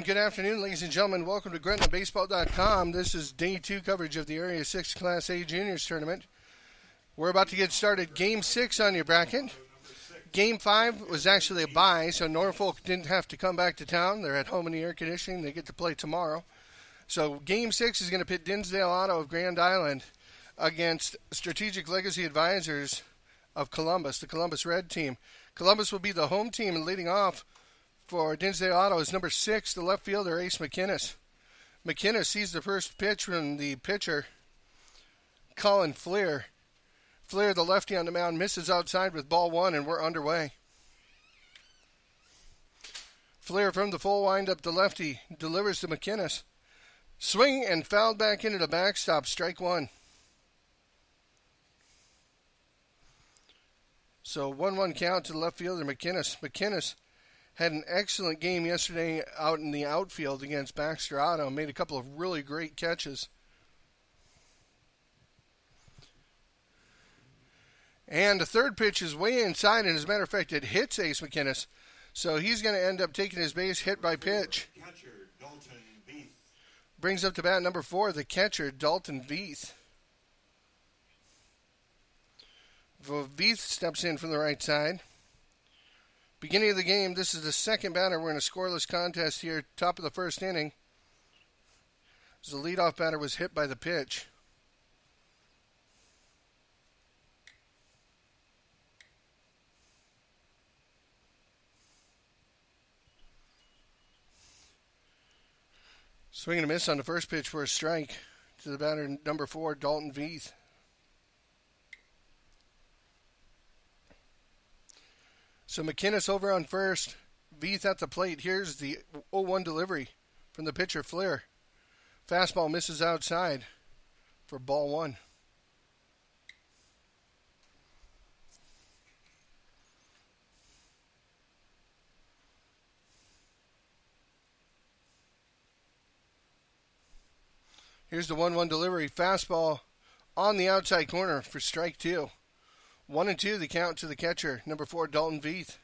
Good afternoon, ladies and gentlemen. Welcome to GretnaBaseball.com. This is day 2 coverage of the Area 6 Class A Juniors Tournament. We're about to get started. Game 6 on your bracket. Game 5 was actually a bye, so Norfolk didn't have to come back to town. They're at home in the air conditioning. They get to play tomorrow. So Game 6 is going to pit Dinsdale Auto of Grand Island against Strategic Legacy Advisors of Columbus, the Columbus Red team. Columbus will be the home team, and leading off for Dinsdale Auto is number 6, the left fielder, Ace McInnes. McInnes sees the first pitch from the pitcher, Colin Fleer. Fleer, the lefty on the mound, misses outside with ball 1, and we're underway. Fleer from the full windup, the lefty, delivers to McInnes. Swing and fouled back into the backstop, strike 1. So 1-1 count to the left fielder, McInnes. McInnes had an excellent game yesterday out in the outfield against Baxter Auto. Made a couple of really great catches. And the third pitch is way inside, and as a matter of fact, it hits Ace McInnes. So he's going to end up taking his base hit by pitch. Brings up to bat number 4, the catcher, Dalton Veith. Veith steps in from the right side. Beginning of the game, this is the second batter. We're in a scoreless contest here, top of the first inning. As the leadoff batter was hit by the pitch. Swing and a miss on the first pitch for a strike to the batter, number 4, Dalton Veith. So McInnes over on first, Veith at the plate. Here's the 0-1 delivery from the pitcher, Fleer. Fastball misses outside for ball 1. Here's the 1-1 delivery. Fastball on the outside corner for strike 2. 1-2 the count to the catcher, number 4, Dalton Veith.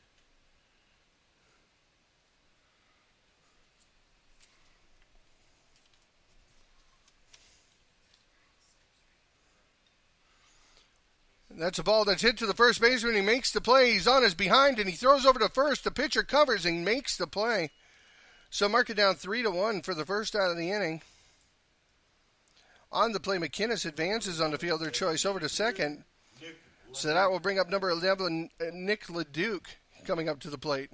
That's a ball that's hit to the first baseman. He makes the play. He's on his behind, and he throws over to first. The pitcher covers and makes the play. So mark it down 3-1 for the first out of the inning. On the play, McInnes advances on the fielder choice over to second. So that will bring up number 11, Nick LeDuc, coming up to the plate.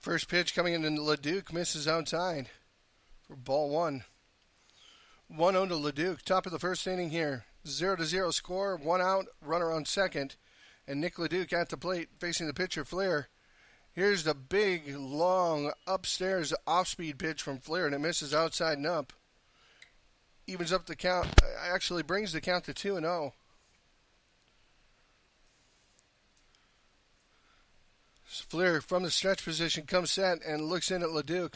First pitch coming in, and LeDuc misses outside for ball 1. 1-0 to LeDuc. Top of the first inning here. 0-0 score. 1 out. Runner on second. And Nick LeDuc at the plate facing the pitcher, Fleer. Here's the big, long, upstairs off-speed pitch from Fleer, and it misses outside and up. Evens up the count. Actually brings the count to 2-0. Fleer from the stretch position comes set and looks in at LeDuc.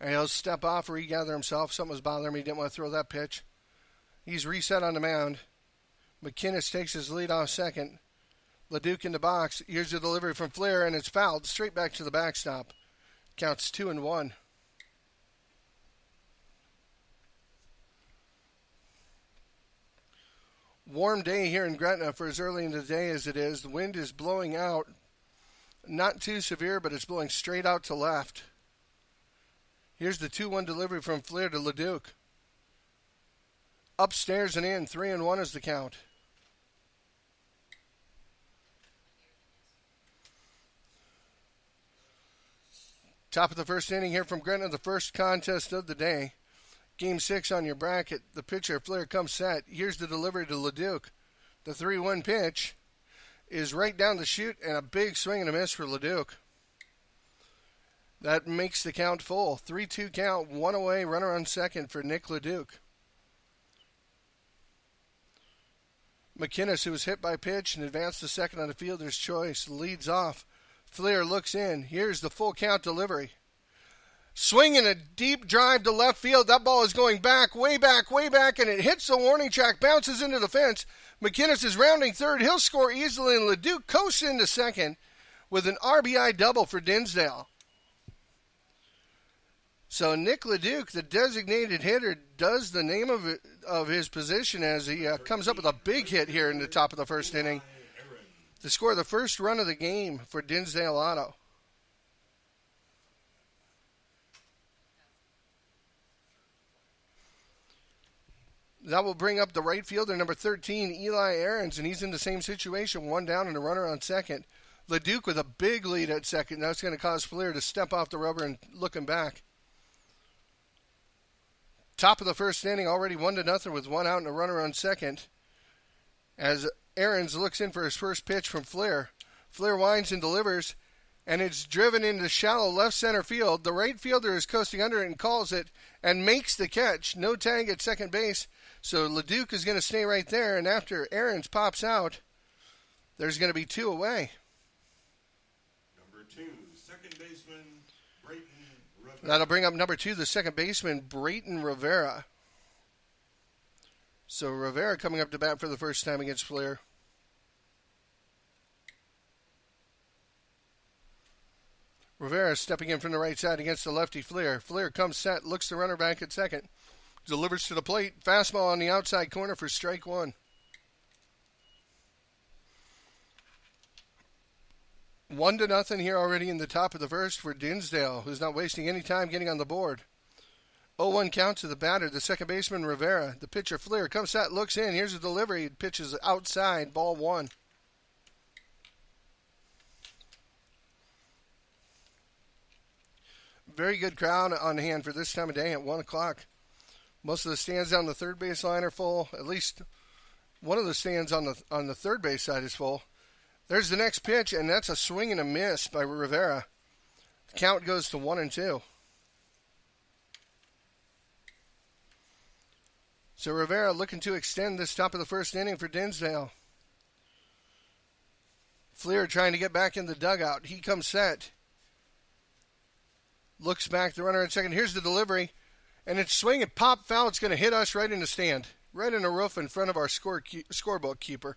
And he'll step off, regather himself. Something was bothering him. He didn't want to throw that pitch. He's reset on the mound. McInnes takes his lead off second. LeDuc in the box. Here's the delivery from Fleer, and it's fouled straight back to the backstop. Counts 2-1. Warm day here in Gretna for as early in the day as it is. The wind is blowing out. Not too severe, but it's blowing straight out to left. Here's the 2-1 delivery from Flair to Leduc. Upstairs and in, 3-1 is the count. Top of the first inning here from Gretna, the first contest of the day. Game 6 on your bracket. The pitcher, Flair, comes set. Here's the delivery to Leduc. The 3-1 pitch is right down the chute, and a big swing and a miss for Leduc. That makes the count full. 3-2 count, one away, runner on second for Nick Leduc. McInnes, who was hit by pitch and advanced to second on the fielder's choice, leads off. Flair looks in. Here's the full count delivery. Swing and a deep drive to left field. That ball is going back, way back, and it hits the warning track, bounces into the fence. McInnes is rounding third. He'll score easily, and Leduc coasts into second with an RBI double for Dinsdale. So Nick Leduc, the designated hitter, does the name of his position as he comes up with a big hit here in the top of the first inning to score the first run of the game for Dinsdale Auto. That will bring up the right fielder, number 13, Eli Ahrens, and he's in the same situation, one down and a runner on second. Leduc with a big lead at second. That's going to cause Flair to step off the rubber and looking back. Top of the first inning, already 1-0 with one out and a runner on second. As Ahrens looks in for his first pitch from Flair. Flair winds and delivers, and it's driven into shallow left center field. The right fielder is coasting under it and calls it and makes the catch. No tag at second base, so Leduc is going to stay right there, and after Ahrens pops out, there's going to be two away. Number 2, second baseman, Brayton Rivera. That'll bring up number 2, the second baseman, Brayton Rivera. So Rivera coming up to bat for the first time against Flair. Rivera stepping in from the right side against the lefty Flair. Flair comes set, looks the runner back at second. Delivers to the plate. Fastball on the outside corner for strike one. 1-0 here already in the top of the first for Dinsdale, who's not wasting any time getting on the board. 0-1 count to the batter, the second baseman Rivera. The pitcher Flair comes set, looks in. Here's the delivery. Pitches outside, ball one. Very good crowd on hand for this time of day at 1 o'clock. Most of the stands down the third base line are full. At least one of the stands on the third base side is full. There's the next pitch, and that's a swing and a miss by Rivera. The count goes to 1-2. So Rivera looking to extend this top of the first inning for Dinsdale. Flair trying to get back in the dugout. He comes set. Looks back, the runner at second. Here's the delivery. And it's swing and pop foul. It's going to hit us right in the stand. Right in the roof in front of our scorebook keeper.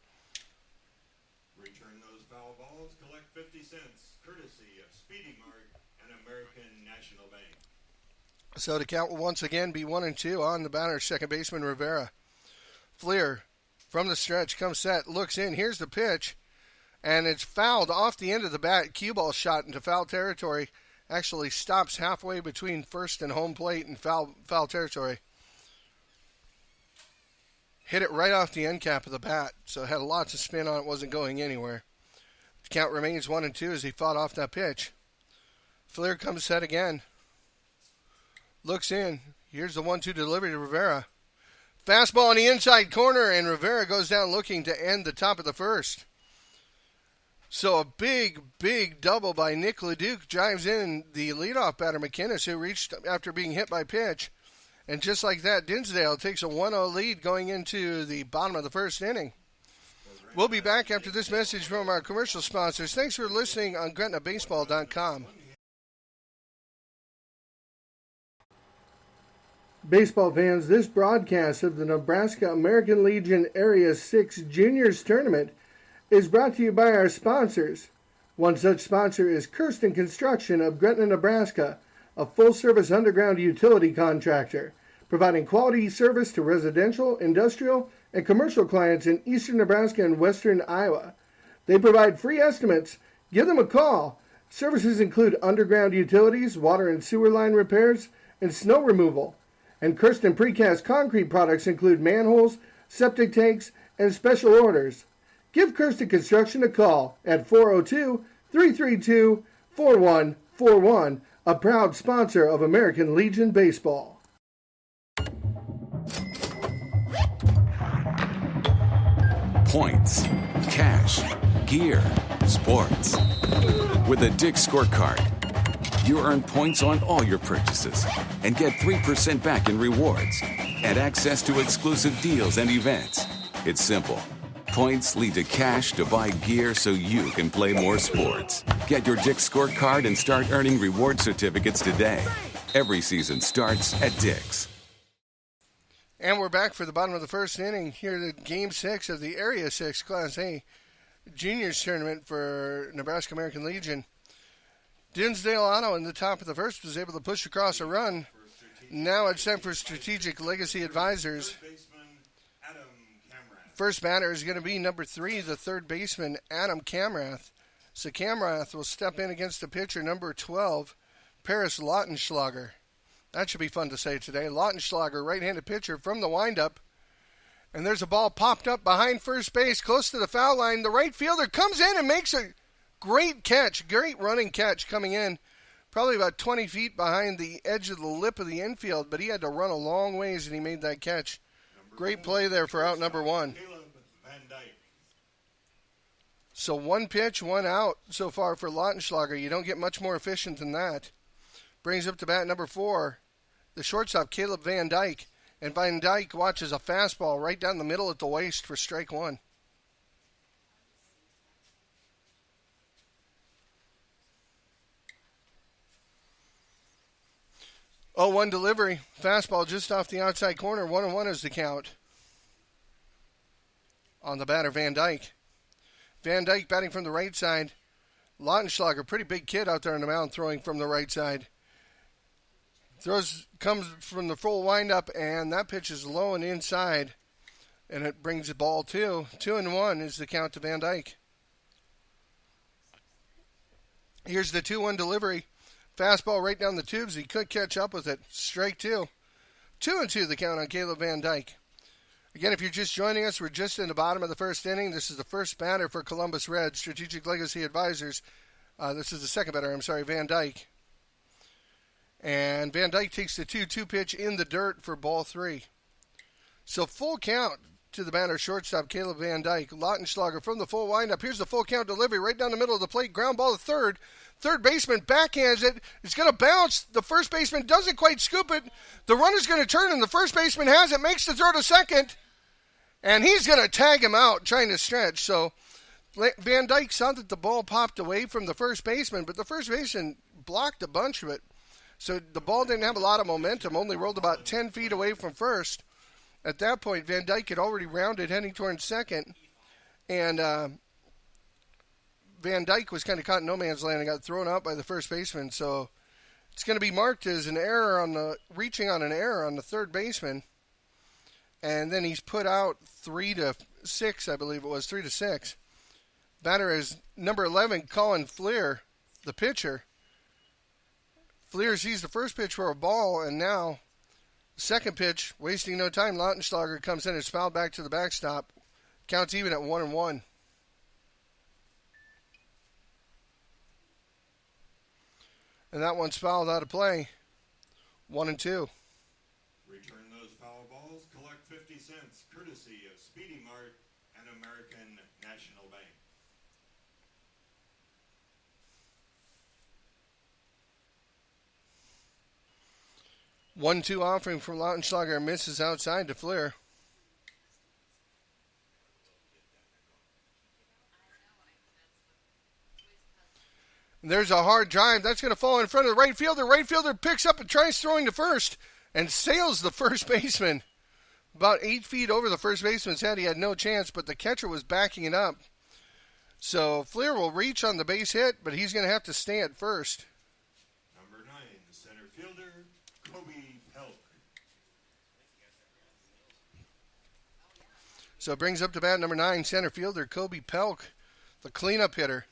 Return those foul balls. Collect 50 cents. Courtesy of Speedy Mart and American National Bank. So the count will once again be 1-2 on the batter, second baseman Rivera. Flair from the stretch comes set. Looks in. Here's the pitch. And it's fouled off the end of the bat. Cue ball shot into foul territory. Actually stops halfway between first and home plate and foul territory. Hit it right off the end cap of the bat, so it had lots of spin on it, wasn't going anywhere. The count remains 1-2 as he fought off that pitch. Flair comes set again. Looks in. Here's the 1-2 delivery to Rivera. Fastball on the inside corner, and Rivera goes down looking to end the top of the first. So a big, big double by Nick Leduc drives in the leadoff batter, McInnes, who reached after being hit by pitch. And just like that, Dinsdale takes a 1-0 lead going into the bottom of the first inning. We'll be back after this message from our commercial sponsors. Thanks for listening on GretnaBaseball.com. Baseball fans, this broadcast of the Nebraska American Legion Area 6 Juniors Tournament is brought to you by our sponsors. One such sponsor is Kirsten Construction of Gretna, Nebraska, a full-service underground utility contractor, providing quality service to residential, industrial, and commercial clients in eastern Nebraska and western Iowa. They provide free estimates. Give them a call. Services include underground utilities, water and sewer line repairs, and snow removal. And Kirsten Precast concrete products include manholes, septic tanks, and special orders. Give Kirsten Construction a call at 402-332-4141, a proud sponsor of American Legion Baseball. Points, cash, gear, sports. With a Dick's Scorecard, you earn points on all your purchases and get 3% back in rewards and access to exclusive deals and events. It's simple. Points lead to cash to buy gear so you can play more sports. Get your Dick's Scorecard and start earning reward certificates today. Every season starts at Dick's. And we're back for the bottom of the first inning here at Game 6 of the Area 6 Class A Juniors Tournament for Nebraska American Legion. Dinsdale Auto in the top of the first was able to push across a run. Now it's time for Strategic Legacy Advisors. First batter is going to be number 3, the third baseman, Adam Kamrath. So Kamrath will step in against the pitcher, number 12, Paris Lautenschlager. That should be fun to say today. Lautenschlager, right-handed pitcher from the windup. And there's a ball popped up behind first base, close to the foul line. The right fielder comes in and makes a great catch, great running catch coming in. Probably about 20 feet behind the edge of the lip of the infield, but he had to run a long ways and he made that catch. Great play there for out number 1. So 1 pitch, 1 out so far for Lautenschlager. You don't get much more efficient than that. Brings up to bat number 4, the shortstop, Caleb Van Dyke. And Van Dyke watches a fastball right down the middle at the waist for strike 1. 0-1 delivery. Fastball just off the outside corner. 1-1 is the count. On the batter, Van Dyke. Van Dyke batting from the right side. Lautenschlager, pretty big kid out there on the mound, throwing from the right side. Comes from the full windup, and that pitch is low and inside. And it brings the ball 2. 2-1 is the count to Van Dyke. Here's the 2-1 delivery. Fastball right down the tubes. He could catch up with it. Strike 2. 2-2 the count on Caleb Van Dyke. Again, if you're just joining us, we're just in the bottom of the first inning. This is the first batter for Columbus Reds, Strategic Legacy Advisors. This is the second batter, Van Dyke. And Van Dyke takes the 2-2 pitch in the dirt for ball 3. So full count to the batter, shortstop, Caleb Van Dyke. Lautenschlager from the full windup. Here's the full count delivery right down the middle of the plate. Ground ball to third. Third baseman backhands it. It's going to bounce. The first baseman doesn't quite scoop it. The runner's going to turn, and the first baseman has it, makes the throw to second. And he's going to tag him out, trying to stretch. So Van Dyke saw that the ball popped away from the first baseman, but the first baseman blocked a bunch of it. So the ball didn't have a lot of momentum, only rolled about 10 feet away from first. At that point, Van Dyke had already rounded, heading towards second. And Van Dyke was kind of caught in no man's land and got thrown out by the first baseman. So it's going to be marked as an error reaching on an error on the third baseman. And then he's put out 3-6, I believe it was, 3-6. Batter is number 11, Colin Fleer, the pitcher. Fleer sees the first pitch for a ball, and now second pitch, wasting no time, Lautenschlager comes in and is fouled back to the backstop. Counts even at 1-1. And that one's fouled out of play. 1-2. Return those foul balls. Collect 50 cents, courtesy of Speedy Mart and American National Bank. 1-2 offering from Lautenschlager, misses outside to Fleer. There's a hard drive. That's going to fall in front of the right fielder. Right fielder picks up and tries throwing to first and sails the first baseman. About 8 feet over the first baseman's head. He had no chance, but the catcher was backing it up. So Fleer will reach on the base hit, but he's going to have to stay at first. Number 9, center fielder, Kobe Pelk. So it brings up to bat number 9, center fielder Kobe Pelk, the cleanup hitter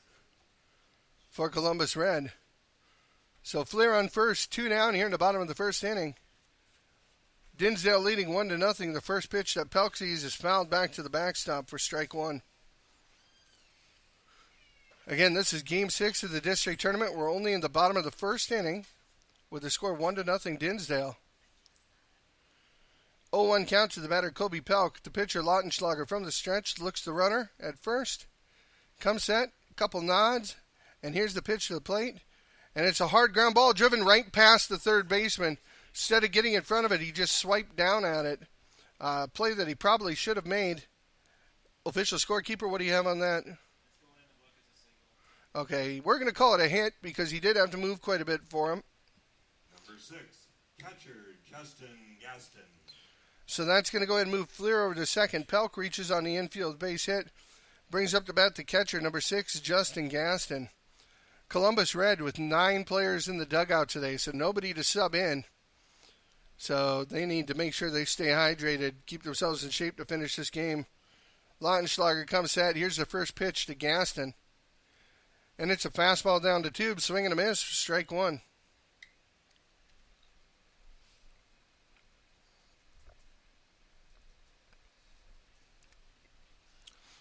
for Columbus Red. So Fleer on first, 2 down here in the bottom of the first inning. Dinsdale leading 1-0. The first pitch that Pelk sees is fouled back to the backstop for strike 1. Again, this is Game 6 of the district tournament. We're only in the bottom of the first inning with the score 1-0 Dinsdale. 0-1 count to the batter Kobe Pelk. The pitcher Lautenschlager from the stretch looks the runner at first. Comes set, couple nods, and here's the pitch to the plate. And it's a hard ground ball driven right past the third baseman. Instead of getting in front of it, he just swiped down at it. Play that he probably should have made. Official scorekeeper, what do you have on that? Okay, we're going to call it a hit because he did have to move quite a bit for him. Number 6, catcher Justin Gaston. So that's going to go ahead and move Fleer over to second. Pelk reaches on the infield base hit. Brings up to bat the catcher, number 6, Justin Gaston. Columbus Red with 9 players in the dugout today, so nobody to sub in. So they need to make sure they stay hydrated, keep themselves in shape to finish this game. Lautenschlager comes set. Here's the first pitch to Gaston. And it's a fastball down the tube, swing and a miss, strike 1.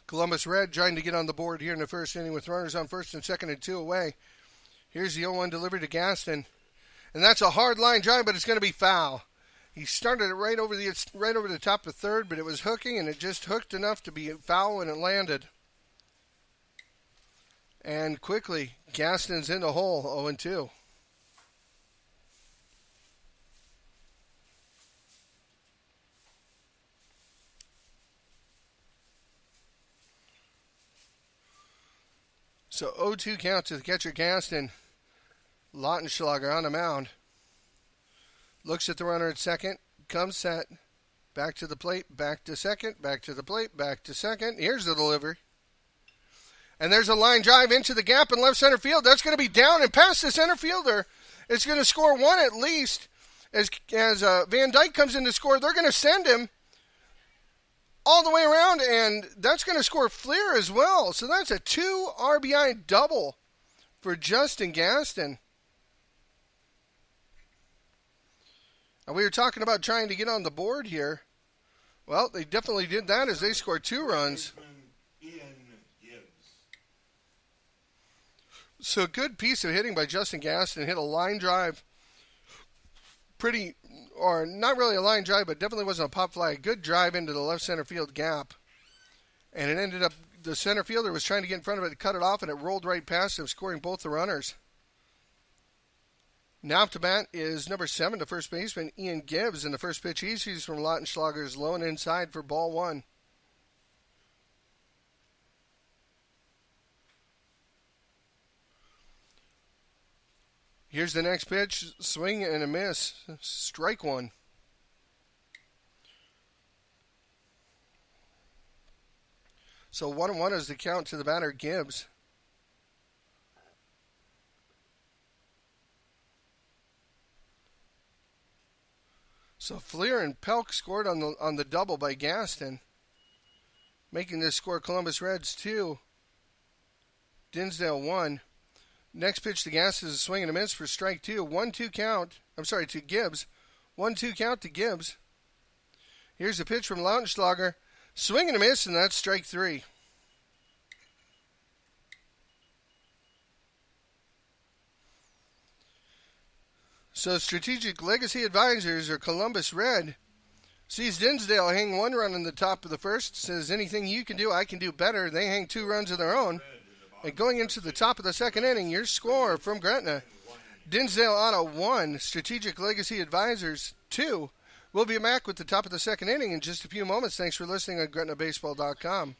Columbus Red trying to get on the board here in the first inning with runners on first and second and 2 away. Here's the 0-1 delivery to Gaston. And that's a hard line drive, but it's going to be foul. He started it right over the top of third, but it was hooking, and it just hooked enough to be foul when it landed. And quickly, Gaston's in the hole, 0-2. So 0-2 count to the catcher Gaston. Lautenschlager on the mound. Looks at the runner at second. Comes set. Back to the plate. Back to second. Back to the plate. Back to second. Here's the delivery. And there's a line drive into the gap in left center field. That's going to be down and past the center fielder. It's going to score 1 at least. As Van Dyke comes in to score, they're going to send him all the way around, and that's going to score Fleer as well. So that's a 2 RBI double for Justin Gaston. And we were talking about trying to get on the board here. Well, they definitely did that as they scored 2 runs. So a good piece of hitting by Justin Gaston. Hit a line drive. Or not really a line drive, but definitely wasn't a pop fly. A good drive into the left center field gap. And it ended up, the center fielder was trying to get in front of it to cut it off, and it rolled right past him, scoring both the runners. Now up to bat is number 7, the first baseman, Ian Gibbs. And the first pitch he sees from Lautenschlager is low and inside for ball 1. Here's the next pitch, swing and a miss, strike 1. So 1-1 is the count to the batter, Gibbs. So Fleer and Pelk scored on the double by Gaston, making this score Columbus Reds 2, Dinsdale 1. Next pitch to Gaston is a swing and a miss for strike 2. 1-2 count. To Gibbs. 1-2 count to Gibbs. Here's the pitch from Lautenschlager. Swing and a miss, and that's strike 3. So Strategic Legacy Advisors, or Columbus Red, sees Dinsdale hang 1 run in the top of the first. Says, anything you can do, I can do better. They hang 2 runs of their own. And going into the top of the second inning, your score from Gretna, Dinsdale on a 1, Strategic Legacy Advisors 2. We'll be back with the top of the second inning in just a few moments. Thanks for listening on GretnaBaseball.com.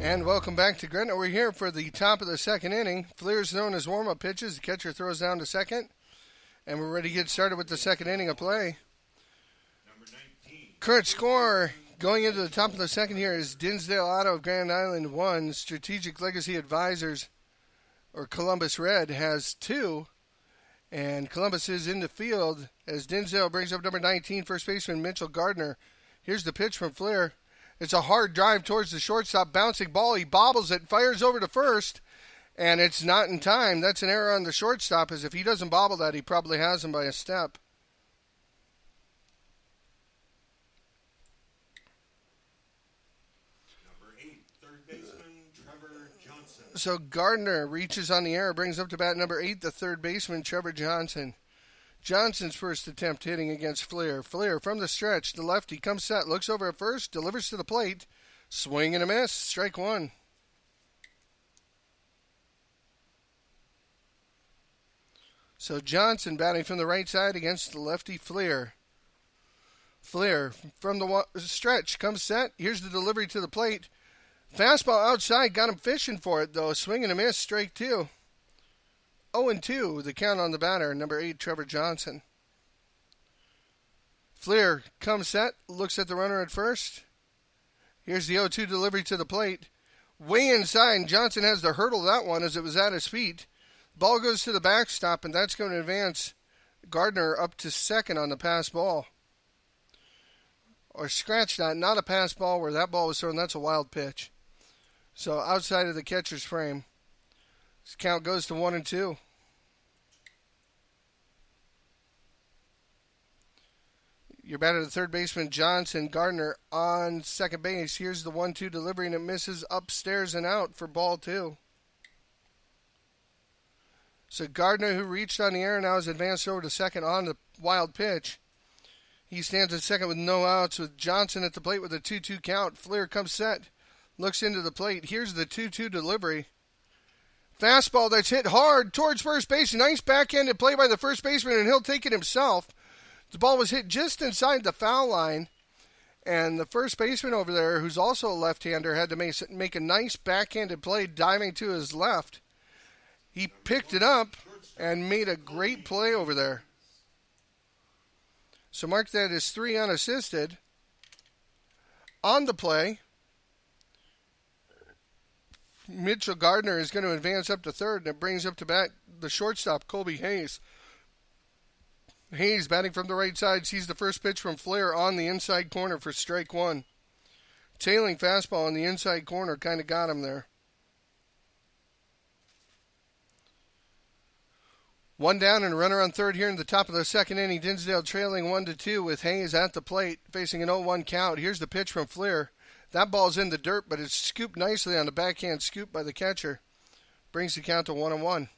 And welcome back to Gretna. We're here for the top of the second inning. Fleer's known as warm-up pitches. The catcher throws down to second. And we're ready to get started with the second inning of play. Current score going into the top of the second here is Dinsdale out of Grand Island 1. Strategic Legacy Advisors, or Columbus Red, has 2. And Columbus is in the field as Dinsdale brings up number 19, first baseman Mitchell Gardner. Here's the pitch from Fleer. It's a hard drive towards the shortstop, bouncing ball. He bobbles it, fires over to first, and it's not in time. That's an error on the shortstop, as if he doesn't bobble that, he probably has him by a step. Number 8, third baseman Trevor Johnson. So Gardner reaches on the error, brings up to bat number 8, the third baseman Trevor Johnson. Johnson's first attempt hitting against Fleer. Fleer from the stretch, the lefty comes set, looks over at first, delivers to the plate. Swing and a miss, strike one. So Johnson batting from the right side against the lefty Fleer. Fleer from the stretch comes set. Here's the delivery to the plate. Fastball outside, got him fishing for it though. Swing and a miss, strike two. 0-2, the count on the batter, number 8, Trevor Johnson. Fleer comes set, looks at the runner at first. Here's the 0-2 delivery to the plate. Way inside, and Johnson has to hurdle that one as it was at his feet. Ball goes to the backstop, and that's going to advance Gardner up to second on the pass ball. Or scratch that, not a pass ball where that ball was thrown. That's a wild pitch. So outside of the catcher's frame. This count goes to 1-2. Your batter, the third baseman, Johnson. Gardner on second base. Here's the 1-2 delivery, and it misses upstairs and out for ball two. So Gardner, who reached on the air, now is advanced over to second on the wild pitch. He stands at second with no outs, with Johnson at the plate with a 2-2 count. Fleer comes set, looks into the plate. Here's the 2-2 delivery. Fastball that's hit hard towards first base. Nice backhanded play by the first baseman, and he'll take it himself. The ball was hit just inside the foul line, and the first baseman over there, who's also a left-hander, had to make a nice backhanded play diving to his left. He picked it up and made a great play over there. So mark that as 3 unassisted. On the play, Mitchell Gardner is going to advance up to third, and it brings up to bat the shortstop, Colby Hayes. Hayes batting from the right side sees the first pitch from Fleer on the inside corner for strike one. Tailing fastball on the inside corner kind of got him there. One down and a runner on third here in the top of the second inning. Dinsdale trailing 1-2 with Hayes at the plate, facing an 0-1 count. Here's the pitch from Fleer. That ball's in the dirt, but it's scooped nicely on the backhand scoop by the catcher. Brings the count to 1-1.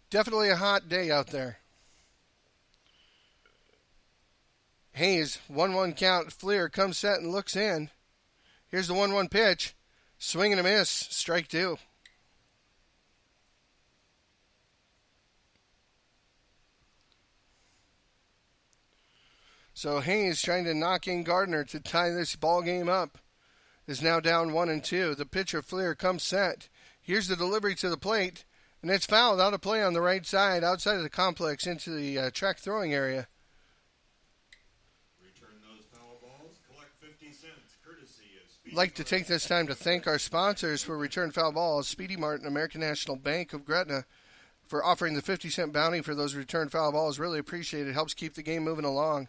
Definitely a hot day out there. Hayes, 1-1 count. Fleer comes set and looks in. Here's the 1-1 pitch. Swing and a miss. Strike two. So Hayes, trying to knock in Gardner to tie this ball game up, is now down 1-2. The pitcher, Fleer, comes set. Here's the delivery to the plate, and it's fouled out of play on the right side, outside of the complex into the track throwing area. Return those foul balls. Collect 50 cents, courtesy of Speedy I'd like to take this time to thank our sponsors for Return Foul Balls, Speedy Mart and American National Bank of Gretna, for offering the 50-cent bounty for those return foul balls. Really appreciate it. Helps keep the game moving along.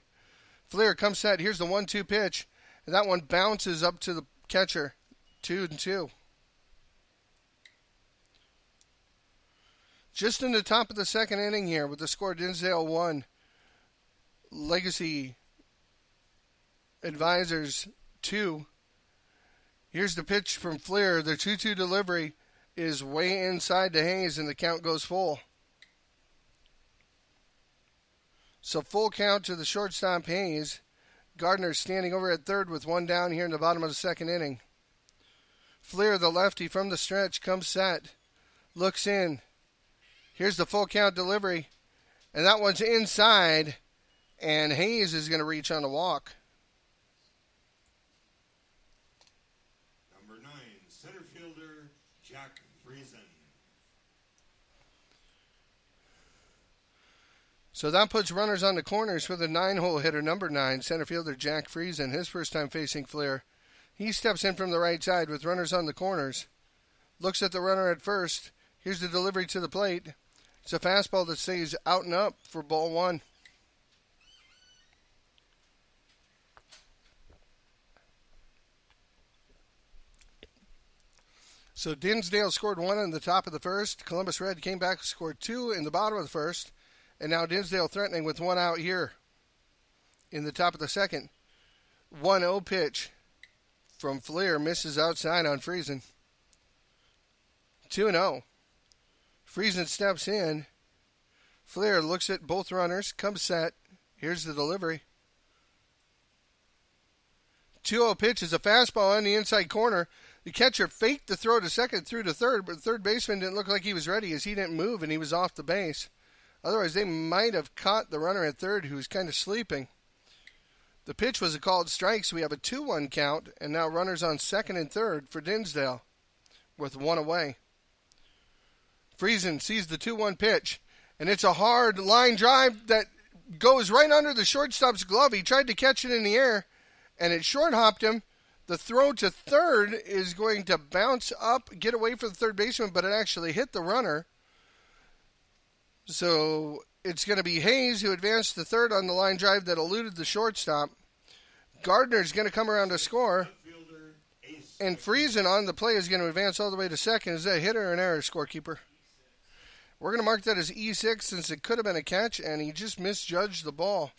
Fleer comes set. Here's the 1-2 pitch. And that one bounces up to the catcher. 2-2. Just in the top of the second inning here with the score Dinsdale 1. Legacy Advisors 2. Here's the pitch from Fleer. The 2-2 delivery is way inside to Hayes, and the count goes full. So full count to the shortstop Hayes. Gardner standing over at third with one down here in the bottom of the second inning. Fleer, the lefty from the stretch, comes set. Looks in. Here's the full count delivery. And that one's inside. And Hayes is going to reach on the walk. center fielder Jack Friesen. So that puts runners on the corners for the 9-hole hitter, number 9, center fielder Jack Friesen, his first time facing Fleer. He steps in from the right side with runners on the corners. Looks at the runner at first. Here's the delivery to the plate. It's a fastball that stays out and up for ball 1. So Dinsdale scored 1 in the top of the first. Columbus Red came back and scored 2 in the bottom of the first. And now Dinsdale threatening with 1 out here in the top of the second. 1-0 pitch from Fleer, misses outside on Friesen. 2-0. Friesen steps in. Fleer looks at both runners, comes set. Here's the delivery. 2-0 pitch is a fastball on the inside corner. The catcher faked the throw to second through to third, but the third baseman didn't look like he was ready as he didn't move and he was off the base. Otherwise, they might have caught the runner at third who was kind of sleeping. The pitch was a called strike, so we have a 2-1 count, and now runners on second and third for Dinsdale with 1 away. Friesen sees the 2-1 pitch, and it's a hard line drive that goes right under the shortstop's glove. He tried to catch it in the air, and it short-hopped him. The throw to third is going to bounce up, get away from the third baseman, but it actually hit the runner. So it's going to be Hayes who advanced to third on the line drive that eluded the shortstop. Gardner's going to come around to score. And Friesen on the play is going to advance all the way to second. Is that a hit or an error, scorekeeper? We're going to mark that as E6 since it could have been a catch, and he just misjudged the ball.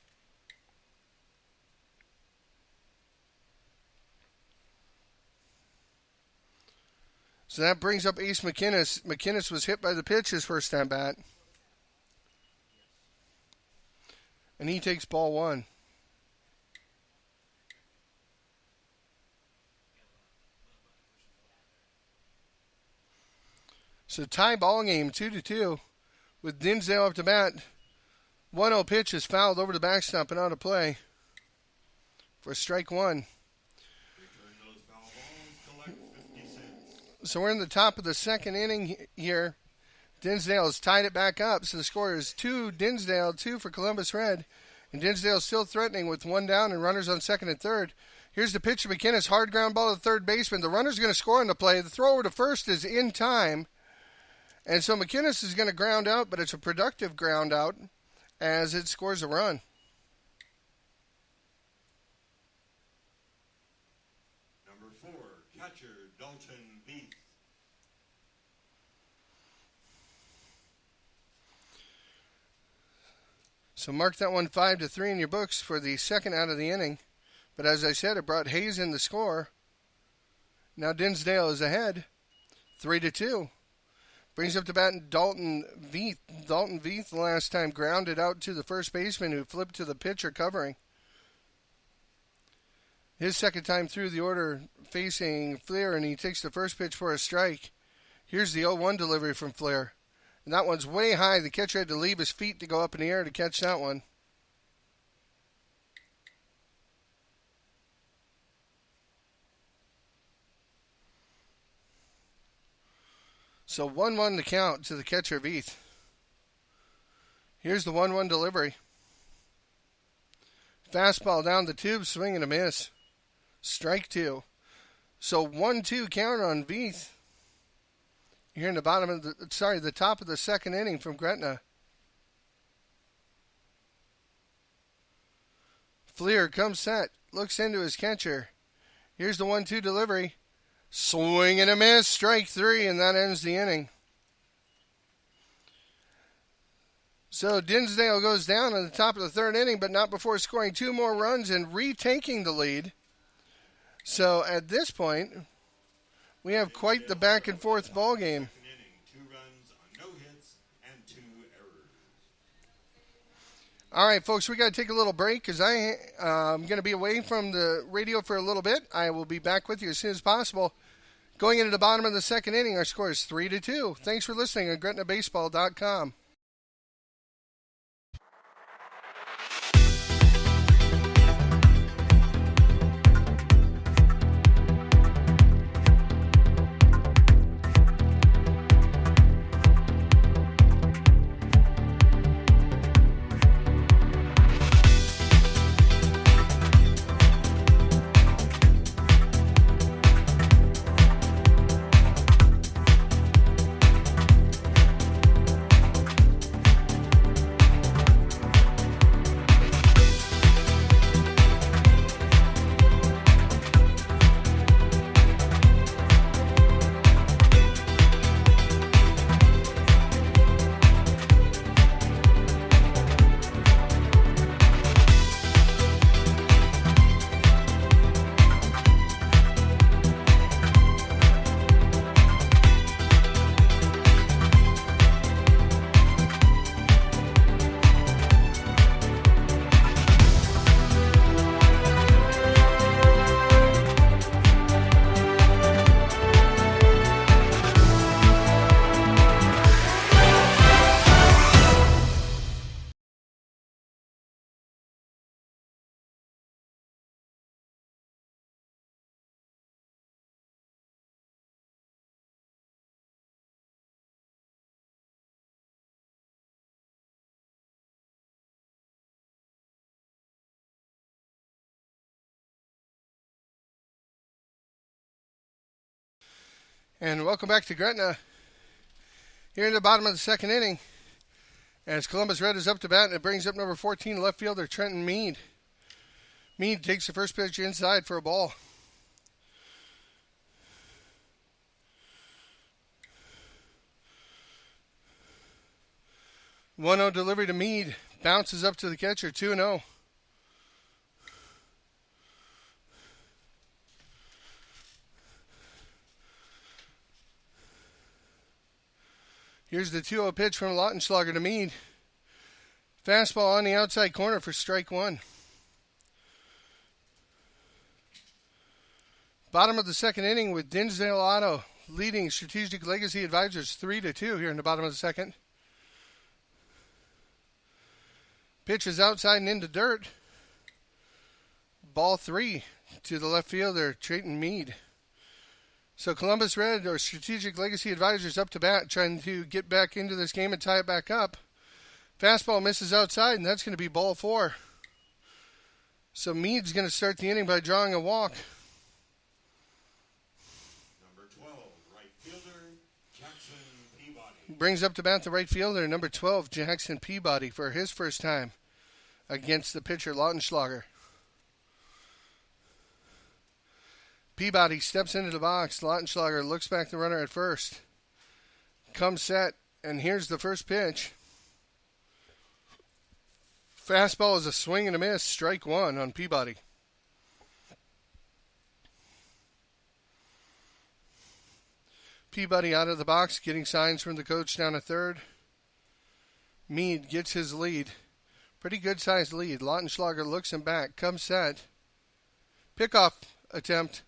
So that brings up Ace McInnes. McInnes was hit by the pitch his first time bat. And he takes ball 1. So tie ball game 2-2 with Dinsdale up to bat. 1-0 pitch is fouled over the backstop and out of play for strike 1. So we're in the top of the second inning here. Dinsdale has tied it back up, so the score is 2 Dinsdale, 2 for Columbus Red. And Dinsdale still threatening with 1 down and runners on second and third. Here's the pitch to McInnes, hard ground ball to third baseman. The runner's going to score on the play. The throw over to first is in time. And so McInnes is going to ground out, but it's a productive ground out as it scores a run. Number 4, catcher Dalton Beath. So mark that one 5-3 in your books for the second out of the inning. But as I said, it brought Hayes in the score. Now Dinsdale is ahead, 3-2. Brings up to bat Dalton Veith. Dalton Veith last time grounded out to the first baseman who flipped to the pitcher covering. His second time through the order facing Fleer, and he takes the first pitch for a strike. Here's the 0-1 delivery from Fleer. And that one's way high. The catcher had to leave his feet to go up in the air to catch that one. So 1-1 to count to the catcher, Veith. Here's the 1-1 delivery. Fastball down the tube, swing and a miss. Strike 2. So 1-2 count on Veith. Here in the bottom of the top of the second inning from Gretna. Fleer comes set, looks into his catcher. Here's the 1-2 delivery. Swing and a miss, strike 3, and that ends the inning. So Dinsdale goes down at the top of the third inning, but not before scoring 2 more runs and retaking the lead. So at this point, we have quite the back and forth ball game. 2 runs on no hits and 2 errors. All right, folks, we got to take a little break because I'm going to be away from the radio for a little bit. I will be back with you as soon as possible. Going into the bottom of the second inning, our score is 3-2. Thanks for listening on GretnaBaseball.com. And welcome back to Gretna. Here in the bottom of the second inning, as Columbus Red is up to bat, and it brings up number 14, left fielder Trenton Mead. Mead takes the first pitch inside for a ball. One 0 delivery to Mead. Bounces up to the catcher, 2-0. Here's the 2-0 pitch from Lautenschlager to Mead. Fastball on the outside corner for strike one. Bottom of the second inning with Dinsdale Auto leading Strategic Legacy Advisors 3-2 here in the bottom of the second. Pitch is outside and into dirt. Ball 3 to the left fielder, Trenton Mead. So Columbus Red, or Strategic Legacy Advisors, up to bat, trying to get back into this game and tie it back up. Fastball misses outside, and that's going to be ball 4. So Mead's going to start the inning by drawing a walk. Number 12, right fielder, Jackson Peabody. Brings up to bat the right fielder, number 12, Jackson Peabody, for his first time against the pitcher, Lautenschlager. Peabody steps into the box. Lautenschlager looks back the runner at first. Comes set, and here's the first pitch. Fastball is a swing and a miss. Strike one on Peabody. Peabody out of the box, getting signs from the coach down at third. Mead gets his lead. Pretty good sized lead. Lautenschlager looks him back. Comes set. Pickoff attempt.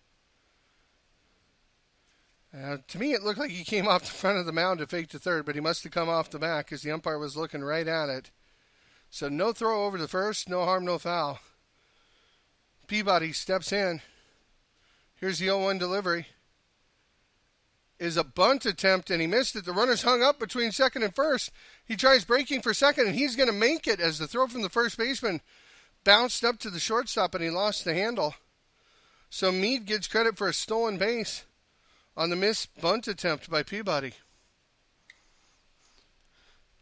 To me, it looked like he came off the front of the mound to fake to third, but he must have come off the back as the umpire was looking right at it. So no throw over the first, no harm, no foul. Peabody steps in. Here's the 0-1 delivery. Is a bunt attempt, and he missed it. The runner's hung up between second and first. He tries breaking for second, and he's going to make it as the throw from the first baseman bounced up to the shortstop, and he lost the handle. So Mead gets credit for a stolen base on the missed bunt attempt by Peabody.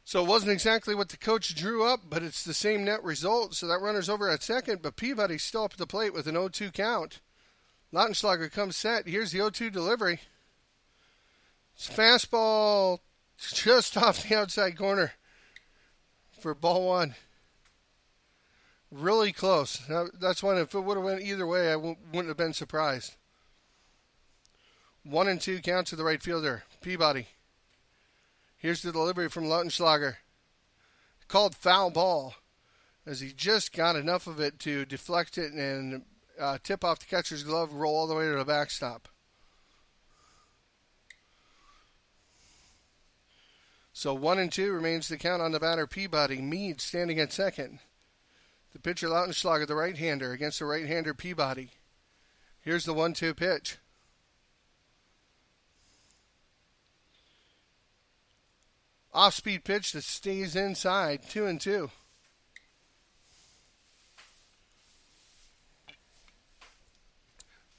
So it wasn't exactly what the coach drew up, but it's the same net result. So that runner's over at second, but Peabody's still up at the plate with an 0-2 count. Lautenschlager comes set. Here's the 0-2 delivery. It's fastball just off the outside corner for ball one. Really close. That's one, if it would have went either way, I wouldn't have been surprised. 1-2 count to the right fielder, Peabody. Here's the delivery from Lautenschlager. Called foul ball, as he just got enough of it to deflect it and tip off the catcher's glove, roll all the way to the backstop. So 1-2 remains the count on the batter, Peabody. Mead standing at second. The pitcher, Lautenschlager, the right-hander, against the right-hander, Peabody. Here's the 1-2 pitch. Off-speed pitch that stays inside, 2-2.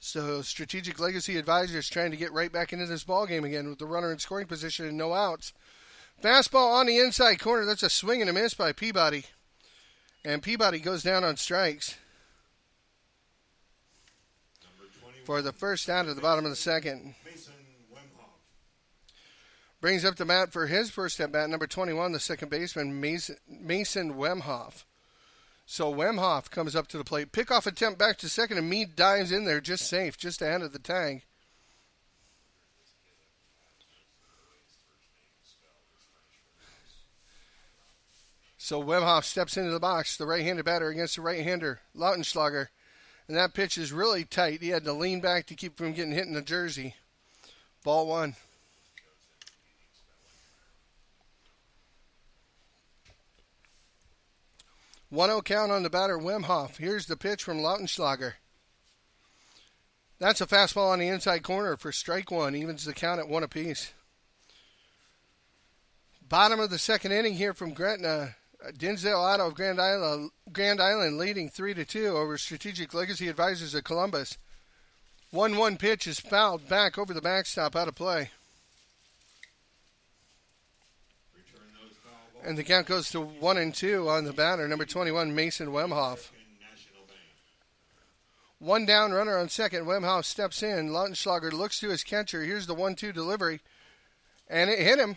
So Strategic Legacy Advisors trying to get right back into this ball game again with the runner in scoring position and no outs. Fastball on the inside corner. That's a swing and a miss by Peabody. And Peabody goes down on strikes for the first out of the bottom of the second. Brings up the bat for his first at bat, number 21, the second baseman, Mason Wemhoff. So Wemhoff comes up to the plate. Pickoff attempt back to second, and Mead dives in there just safe, just ahead of the tag. So Wemhoff steps into the box, the right-handed batter against the right-hander, Lautenschlager. And that pitch is really tight. He had to lean back to keep from getting hit in the jersey. Ball one. 1-0 count on the batter, Wemhoff. Here's the pitch from Lautenschlager. That's a fastball on the inside corner for strike one. Evens the count at 1 apiece. Bottom of the second inning here from Gretna. Dinsdale out of Grand Island leading 3-2 over Strategic Legacy Advisors of Columbus. 1-1 pitch is fouled back over the backstop, out of play. Return those foul balls. And the count goes to 1-2 on the batter, number 21, Mason Wemhoff. National Bank. One down, runner on second. Wemhoff steps in. Lautenschlager looks to his catcher. Here's the 1-2 delivery. And it hit him.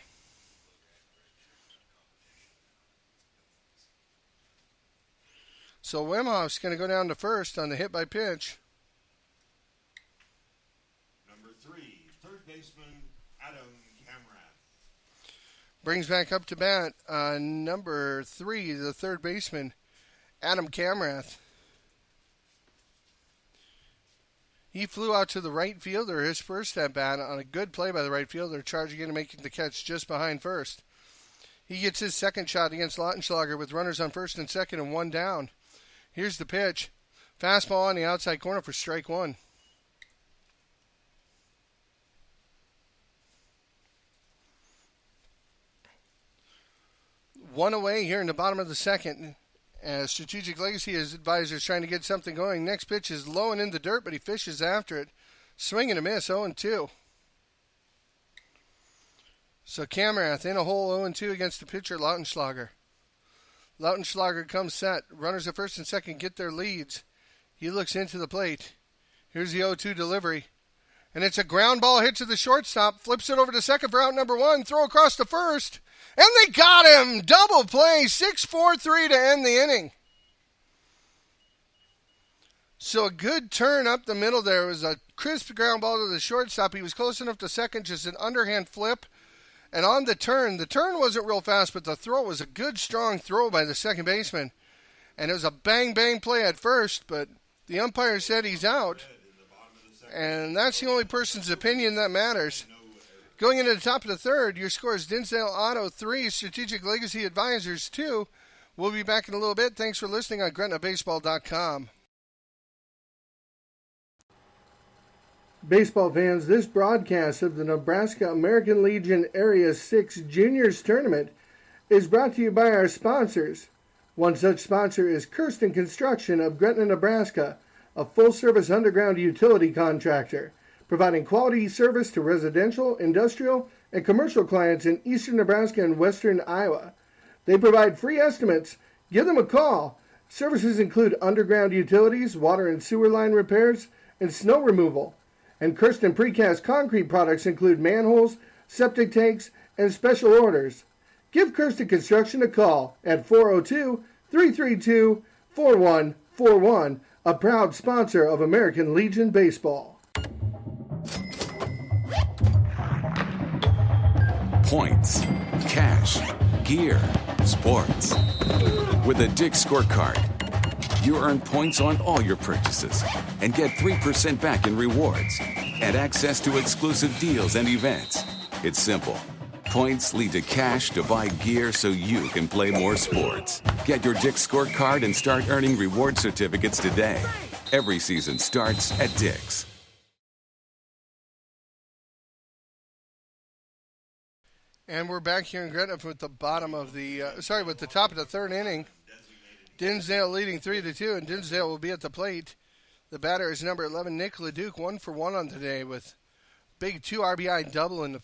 So Wemhoff's going to go down to first on the hit by pitch. Number 3, third baseman Adam Camrath. Brings back up to bat number 3, the third baseman, Adam Camrath. He flew out to the right fielder his first at bat on a good play by the right fielder, charging in and making the catch just behind first. He gets his second shot against Lautenschlager with runners on first and second and one down. Here's the pitch. Fastball on the outside corner for strike one. One away here in the bottom of the second. As Strategic Legacy, his advisor, is trying to get something going. Next pitch is low and in the dirt, but he fishes after it. Swing and a miss, 0-2. So Camrath in a hole, 0-2 against the pitcher, Lautenschlager. Lautenschlager comes set. Runners at first and second get their leads. He looks into the plate. Here's the 0-2 delivery. And it's a ground ball hit to the shortstop. Flips it over to second for out number one. Throw across to first. And they got him! Double play, 6-4-3 to end the inning. So a good turn up the middle there. It was a crisp ground ball to the shortstop. He was close enough to second, just an underhand flip. And on the turn wasn't real fast, but the throw was a good, strong throw by the second baseman. And it was a bang-bang play at first, but the umpire said he's out. And that's the only person's opinion that matters. Going into the top of the third, your score is Dinsdale Auto 3, Strategic Legacy Advisors 2. We'll be back in a little bit. Thanks for listening on GretnaBaseball.com. Baseball fans, this broadcast of the Nebraska American Legion Area 6 Juniors Tournament is brought to you by our sponsors. One such sponsor is Kirsten Construction of Gretna, Nebraska, a full-service underground utility contractor, providing quality service to residential, industrial, and commercial clients in eastern Nebraska and western Iowa. They provide free estimates. Give them a call. Services include underground utilities, water and sewer line repairs, and snow removal. And Kirsten Precast Concrete products include manholes, septic tanks, and special orders. Give Kirsten Construction a call at 402-332-4141, a proud sponsor of American Legion Baseball. Points, cash, gear, sports. With a Dick's Scorecard, you earn points on all your purchases and get 3% back in rewards and access to exclusive deals and events. It's simple. Points lead to cash to buy gear so you can play more sports. Get your Dick's Scorecard and start earning reward certificates today. Every season starts at Dick's. And we're back here in Gretna with the with the top of the third inning. Dinsdale leading 3-2, and Dinsdale will be at the plate. The batter is number 11, Nick Leduc, 1 for 1 on today with big 2 RBI double in the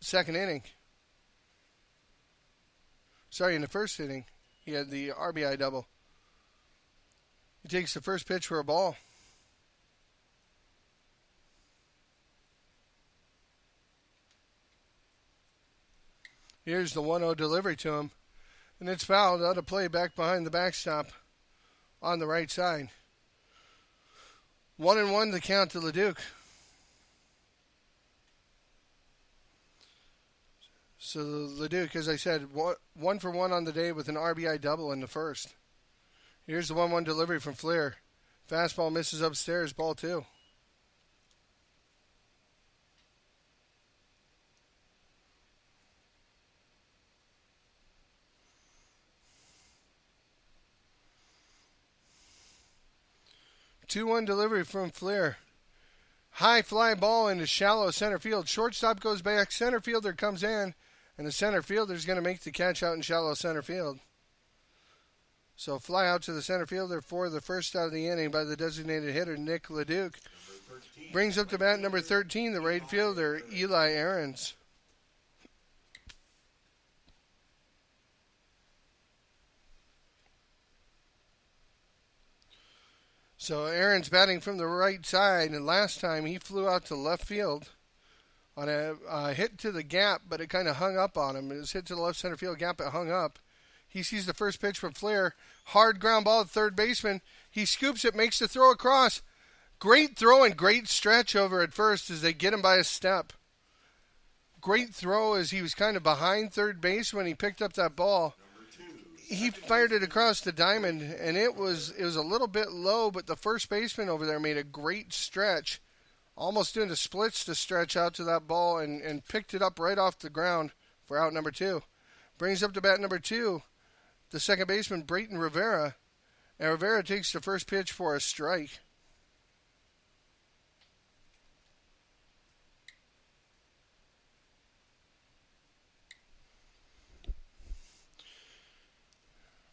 second inning. In the first inning, he had the RBI double. He takes the first pitch for a ball. Here's the 1-0 delivery to him. And it's fouled out of play back behind the backstop on the right side. 1-1 the count to Leduc. So Leduc, as I said, 1 for 1 on the day with an RBI double in the first. Here's the 1-1 delivery from Fleer. Fastball misses upstairs, ball 2. Two-one delivery from Fleer. High fly ball into shallow center field. Shortstop goes back. Center fielder comes in. And the center fielder is going to make the catch out in shallow center field. So fly out to the center fielder for the first out of the inning by the designated hitter, Nick LeDuc. Brings up to bat number 13, the right fielder, Eli Ahrens. So Ahrens batting from the right side, and last time he flew out to left field on a hit to the gap, but it kind of hung up on him. It was hit to the left center field gap, it hung up. He sees the first pitch from Flair. Hard ground ball at third baseman. He scoops it, makes the throw across. Great throw and great stretch over at first as they get him by a step. Great throw as he was kind of behind third base when he picked up that ball. He fired it across the diamond, and it was a little bit low, but the first baseman over there made a great stretch, almost doing the splits to stretch out to that ball, and picked it up right off the ground for out number 2. Brings up to bat number 2, the second baseman, Brayton Rivera, and Rivera takes the first pitch for a strike.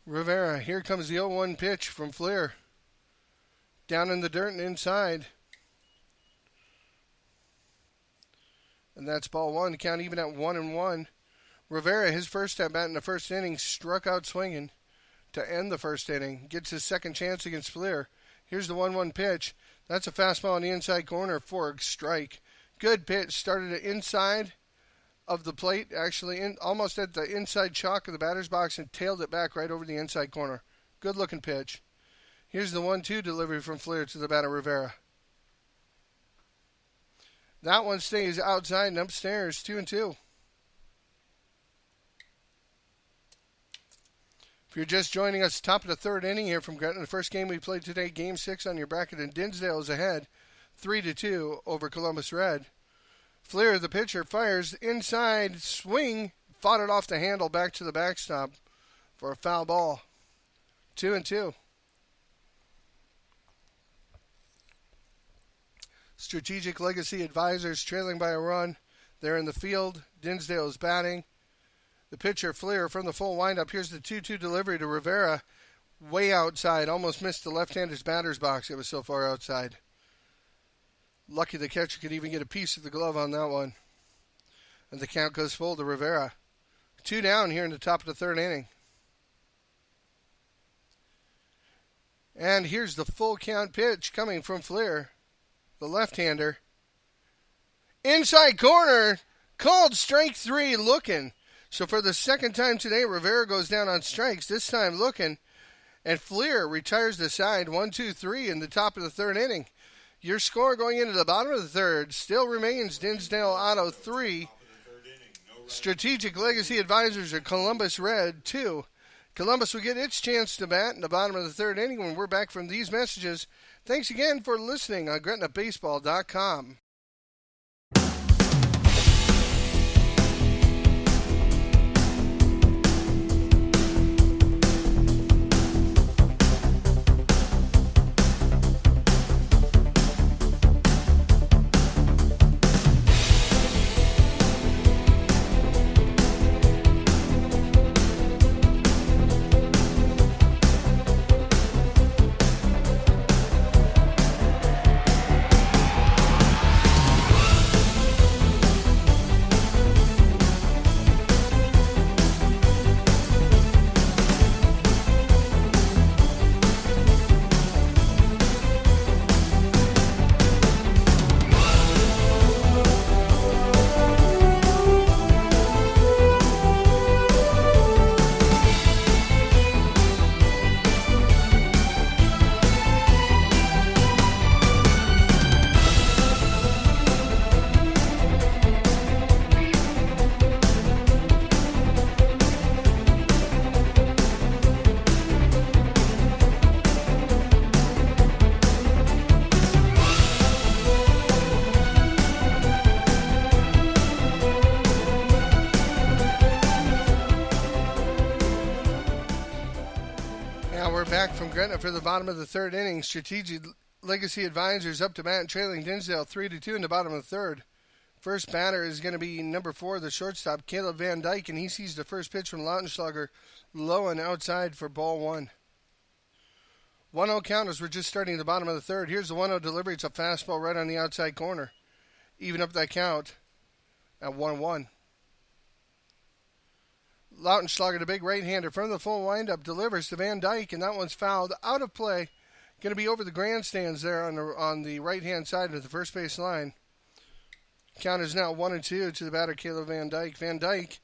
Rivera, here comes the 0-1 pitch from Flair. Down in the dirt and inside. And that's ball one. Count even at 1-1. Rivera, his first at bat in the first inning, struck out swinging to end the first inning. Gets his second chance against Flair. Here's the 1-1 pitch. That's a fastball on the inside corner for a strike. Good pitch. Started it inside of the plate, actually almost at the inside chalk of the batter's box, and tailed it back right over the inside corner. Good looking pitch. Here's the 1-2 delivery from Flair to the batter, Rivera. That one stays outside and upstairs, 2-2. If you're just joining us, top of the third inning here from Gretna, the first game we played today, Game 6 on your bracket, and Dinsdale is ahead 3-2 over Columbus Red. Flair, the pitcher, fires inside swing, fought it off the handle back to the backstop for a foul ball. 2-2. Strategic Legacy Advisors trailing by a run. They're in the field. Dinsdale is batting. The pitcher, Flair, from the full windup. Here's the 2-2 delivery to Rivera. Way outside. Almost missed the left-hander's batter's box. It was so far outside. Lucky the catcher could even get a piece of the glove on that one. And the count goes full to Rivera. 2 down here in the top of the third inning. And here's the full count pitch coming from Flair, the left-hander. Inside corner, called strike 3, looking. So for the second time today, Rivera goes down on strikes, this time looking. And Flair retires the side, 1-2-3 in the top of the third inning. Your score going into the bottom of the third still remains Dinsdale Auto 3. Strategic Legacy Advisors are Columbus Red 2. Columbus will get its chance to bat in the bottom of the third inning when we're back from these messages. Thanks again for listening on GretnaBaseball.com. Back from Gretna for the bottom of the third inning. Strategic Legacy Advisors up to bat and trailing Dinsdale 3-2 in the bottom of the third. First batter is going to be number 4, the shortstop, Caleb Van Dyke, and he sees the first pitch from Lautenschlager low and outside for ball 1. 1-0 count as we're just starting the bottom of the third. Here's the 1-0 delivery. It's a fastball right on the outside corner. Even up that count at 1-1. Lautenschlager, the big right-hander from the full windup, delivers to Van Dyke, and that one's fouled out of play. Going to be over the grandstands there on the right-hand side of the first base line. Count is now 1-2 to the batter, Caleb Van Dyke. Van Dyke,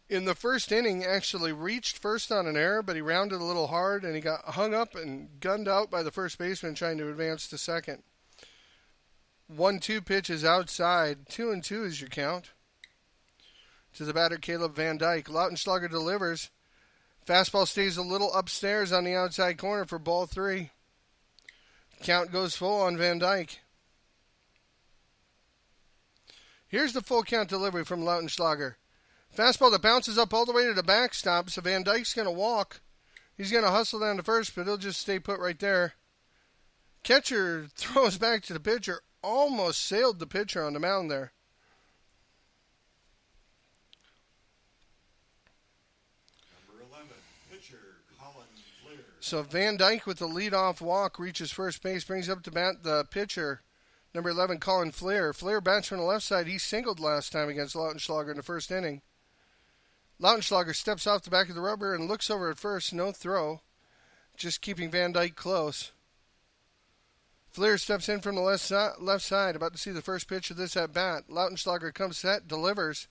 in the first inning, actually reached first on an error, but he rounded a little hard, and he got hung up and gunned out by the first baseman trying to advance to second. 1-2 pitch is outside. 2-2 is your count. To the batter, Caleb Van Dyke. Lautenschlager delivers. Fastball stays a little upstairs on the outside corner for ball 3. Count goes full on Van Dyke. Here's the full count delivery from Lautenschlager. Fastball that bounces up all the way to the backstop, so Van Dyke's going to walk. He's going to hustle down to first, but he'll just stay put right there. Catcher throws back to the pitcher. Almost sailed the pitcher on the mound there. Number 11, pitcher Colin Fleer. So Van Dyke with the leadoff walk reaches first base, brings up to bat the pitcher, number 11, Colin Fleer. Fleer bats from the left side. He singled last time against Lautenschlager in the first inning. Lautenschlager steps off the back of the rubber and looks over at first. No throw. Just keeping Van Dyke close. Fleer steps in from the left side, about to see the first pitch of this at-bat. Lautenschlager comes set, delivers.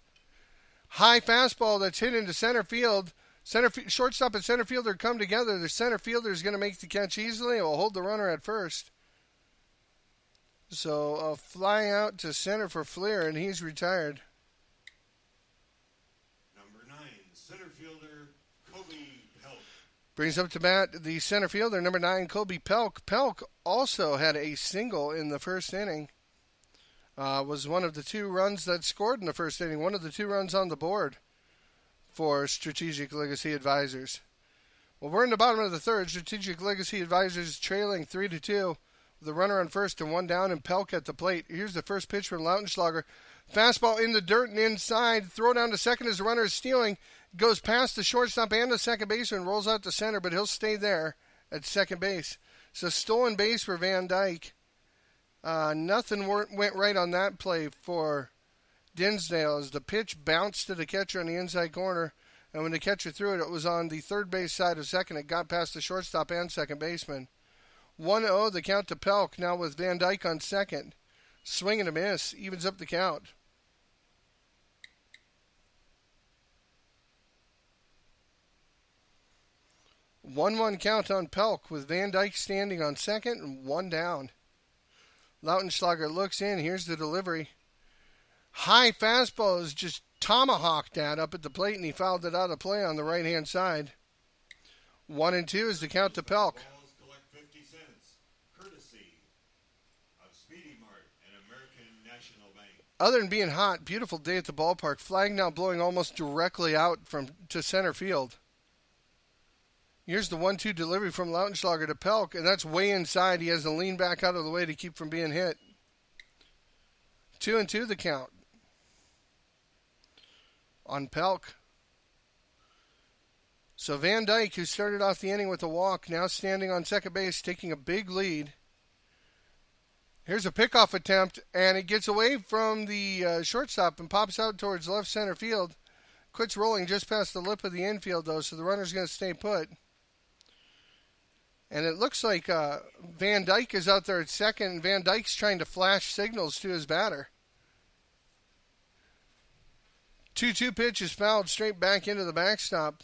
High fastball that's hit into center field. Shortstop and center fielder come together. The center fielder is going to make the catch easily and will hold the runner at first. So a fly out to center for Fleer, and he's retired. Number 9, center fielder Kobe Pelk. Brings up to bat the center fielder, number 9, Kobe Pelk. Pelk also had a single in the first inning. Was one of the 2 runs that scored in the first inning. One of the 2 runs on the board for Strategic Legacy Advisors. Well, we're in the bottom of the third. Strategic Legacy Advisors trailing 3-2. The runner on first and 1 down, and Pelk at the plate. Here's the first pitch from Lautenschlager. Fastball in the dirt and inside. Throw down to second as the runner is stealing. Goes past the shortstop and the second baseman. Rolls out to center, but he'll stay there at second base. So stolen base for Van Dyke. Nothing went right on that play for Dinsdale as the pitch bounced to the catcher on the inside corner. And when the catcher threw it, it was on the third base side of second. It got past the shortstop and second baseman. 1-0, the count to Pelk, now with Van Dyke on second. Swing and a miss, evens up the count. One count on Pelk with Van Dyke standing on second and 1 down. Lautenschlager looks in. Here's the delivery. High fastball is just tomahawked at up at the plate, and he fouled it out of play on the right-hand side. 1-2 is the count to Pelk. Other than being hot, beautiful day at the ballpark. Flag now blowing almost directly out to center field. Here's the 1-2 delivery from Lautenschlager to Pelk, and that's way inside. He has to lean back out of the way to keep from being hit. 2-2 the count on Pelk. So Van Dyke, who started off the inning with a walk, now standing on second base, taking a big lead. Here's a pickoff attempt, and it gets away from the shortstop and pops out towards left center field. Quits rolling just past the lip of the infield, though, so the runner's going to stay put. And it looks like Van Dyke is out there at second, and Van Dyke's trying to flash signals to his batter. 2-2 pitch is fouled straight back into the backstop.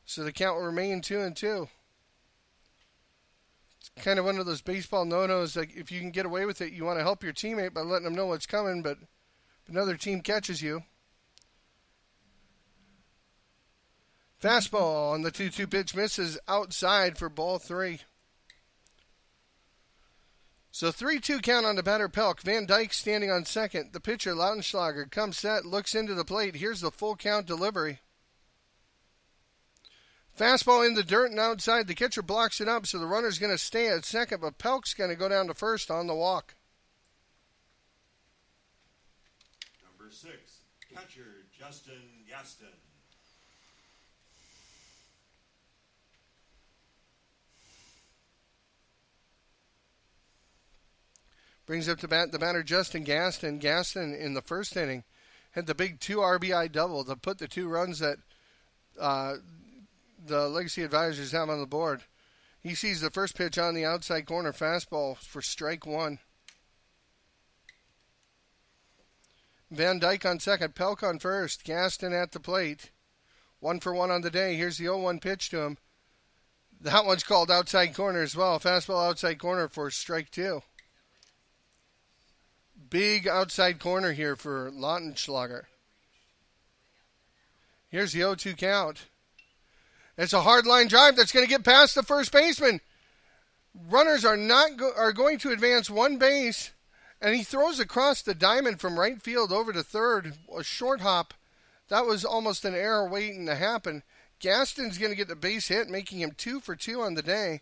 So the count will remain 2-2. It's kind of one of those baseball no-nos. Like if you can get away with it, you want to help your teammate by letting them know what's coming, but if another team catches you. Fastball on the 2-2 pitch misses outside for ball 3. So 3-2 count on the batter Pelk. Van Dyke standing on second. The pitcher Lautenschlager comes set, looks into the plate. Here's the full count delivery. Fastball in the dirt and outside. The catcher blocks it up, so the runner's going to stay at second, but Pelk's going to go down to first on the walk. Number 6, catcher Justin Gaston. Brings up to bat the batter Justin Gaston. Gaston in the first inning had the big 2 RBI double to put the 2 runs that the Legacy Advisors have on the board. He sees the first pitch on the outside corner fastball for strike 1. Van Dyke on second, Pelk on first, Gaston at the plate. 1 for 1 on the day. Here's the 0-1 pitch to him. That one's called outside corner as well. Fastball outside corner for strike 2. Big outside corner here for Lautenschlager. Here's the 0-2 count. It's a hard line drive that's going to get past the first baseman. Runners are going to advance 1 base, and he throws across the diamond from right field over to third. A short hop. That was almost an error waiting to happen. Gaston's going to get the base hit, making him 2 for 2 on the day.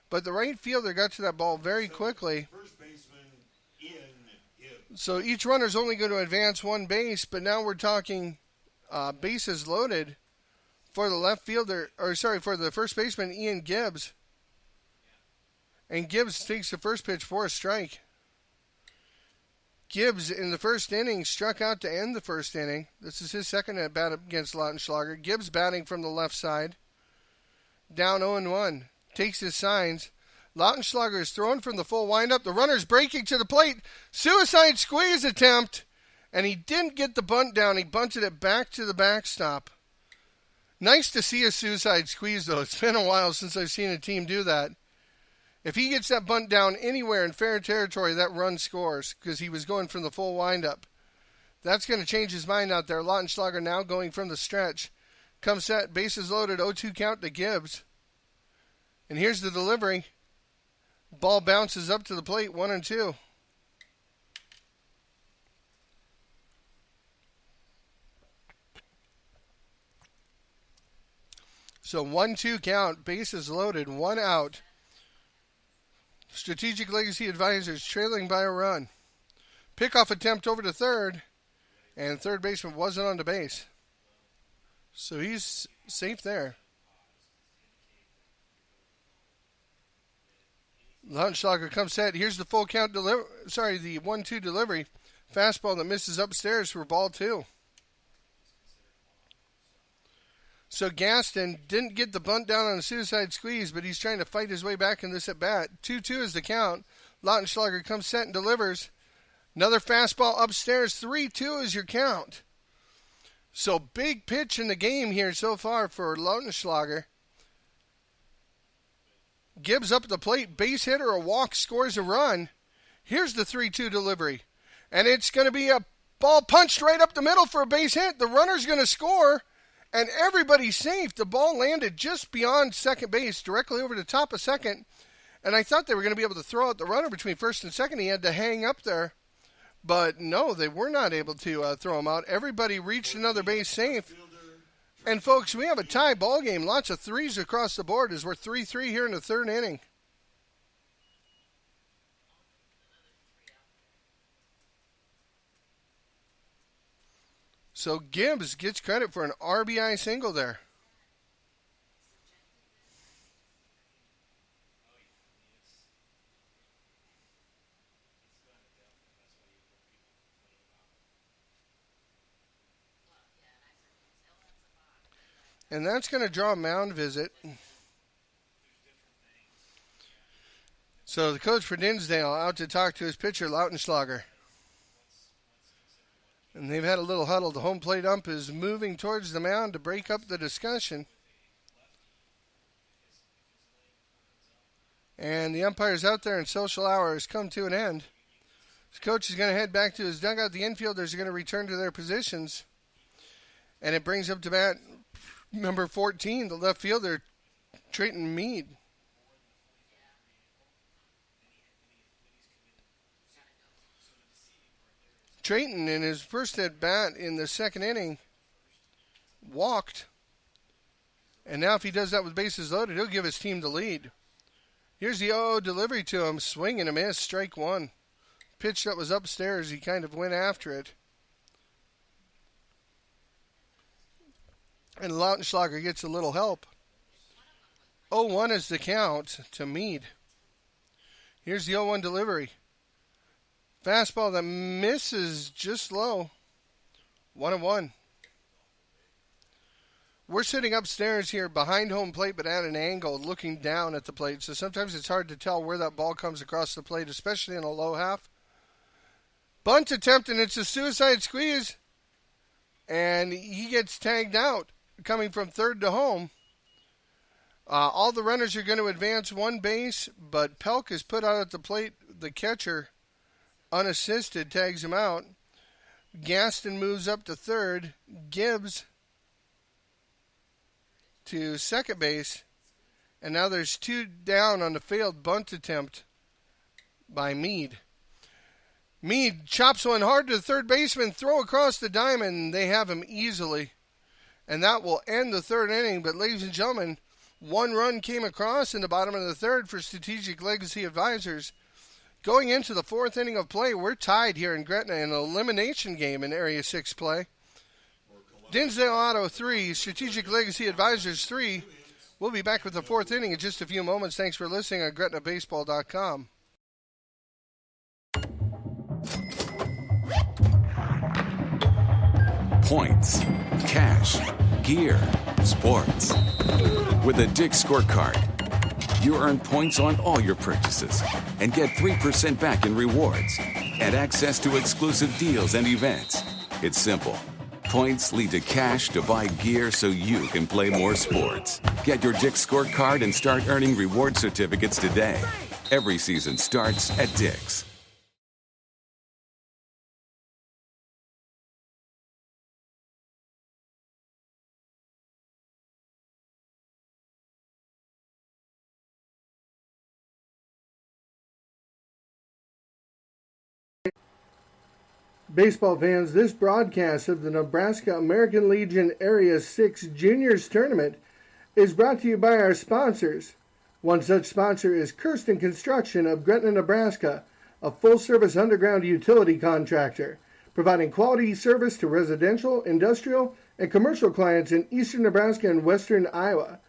But the right fielder got to that ball very quickly. First baseman in. So each runner's only going to advance 1 base, but now we're talking bases loaded for the left fielder, for the first baseman, Ian Gibbs. And Gibbs takes the first pitch for a strike. Gibbs in the first inning struck out to end the first inning. This is his second at bat against Lautenschlager. Gibbs batting from the left side. Down 0-1. Takes his signs. Lautenschlager is thrown from the full windup. The runner's breaking to the plate. Suicide squeeze attempt. And he didn't get the bunt down. He bunted it back to the backstop. Nice to see a suicide squeeze, though. It's been a while since I've seen a team do that. If he gets that bunt down anywhere in fair territory, that run scores because he was going from the full windup. That's going to change his mind out there. Lautenschlager now going from the stretch. Comes set, bases loaded, 0-2 count to Gibbs. And here's the delivery. Ball bounces up to the plate, 1-2. So 1-2 count, bases loaded, 1 out. Strategic Legacy Advisors trailing by a run. Pickoff attempt over to third, and third baseman wasn't on the base. So he's safe there. Lautenschlager comes set. Here's the full count the 1-2 delivery. Fastball that misses upstairs for ball 2. So Gaston didn't get the bunt down on a suicide squeeze, but he's trying to fight his way back in this at-bat. 2-2 is the count. Lautenschlager comes set and delivers. Another fastball upstairs. 3-2 is your count. So big pitch in the game here so far for Lautenschlager. Gibbs up at the plate. Base hit or a walk, scores a run. Here's the 3-2 delivery. And it's going to be a ball punched right up the middle for a base hit. The runner's going to score. And everybody's safe. The ball landed just beyond second base, directly over the top of second. And I thought they were going to be able to throw out the runner between first and second. He had to hang up there. But no, they were not able to throw him out. Everybody reached another base safe. And folks, we have a tie ball game. Lots of threes across the board as we're 3-3 here in the third inning. So Gibbs gets credit for an RBI single there. And that's going to draw a mound visit. So the coach for Dinsdale out to talk to his pitcher, Lautenschlager. And they've had a little huddle. The home plate ump is moving towards the mound to break up the discussion. And the umpire's out there, and social hour has come to an end. His coach is going to head back to his dugout. The infielders are going to return to their positions. And it brings up to bat number 14, the left fielder, Trayton Meade. Trayton, in his first at-bat in the second inning, walked. And now if he does that with bases loaded, he'll give his team the lead. Here's the 0-0 delivery to him. Swing and a miss, strike 1. Pitch that was upstairs, he kind of went after it. And Lautenschlager gets a little help. 0-1 is the count to Meade. Here's the 0-1 delivery. Fastball that misses just low. 1-1. We're sitting upstairs here behind home plate, but at an angle, looking down at the plate. So sometimes it's hard to tell where that ball comes across the plate, especially in a low half. Bunt attempt, and it's a suicide squeeze. And he gets tagged out, coming from third to home. All the runners are going to advance one base, but Pelk is put out at the plate. The catcher, unassisted, tags him out. Gaston moves up to third. Gibbs to second base. And now there's 2 down on the failed bunt attempt by Meade. Meade chops one hard to the third baseman, throw across the diamond. They have him easily. And that will end the third inning. But ladies and gentlemen, 1 run came across in the bottom of the third for Strategic Legacy Advisors. Going into the 4th inning of play, we're tied here in Gretna in an elimination game in Area 6 play. Dinsdale Auto 3, Strategic Legacy Advisors 3. We'll be back with the 4th inning in just a few moments. Thanks for listening on GretnaBaseball.com. Points, cash, gear, sports. With a Dick's Scorecard, you earn points on all your purchases and get 3% back in rewards and access to exclusive deals and events. It's simple. Points lead to cash to buy gear so you can play more sports. Get your Dick's Scorecard and start earning reward certificates today. Every season starts at Dick's. Baseball fans, this broadcast of the Nebraska American Legion Area 6 Juniors Tournament is brought to you by our sponsors. One such sponsor is Kirsten Construction of Gretna, Nebraska, a full-service underground utility contractor, providing quality service to residential, industrial, and commercial clients in eastern Nebraska and western Iowa.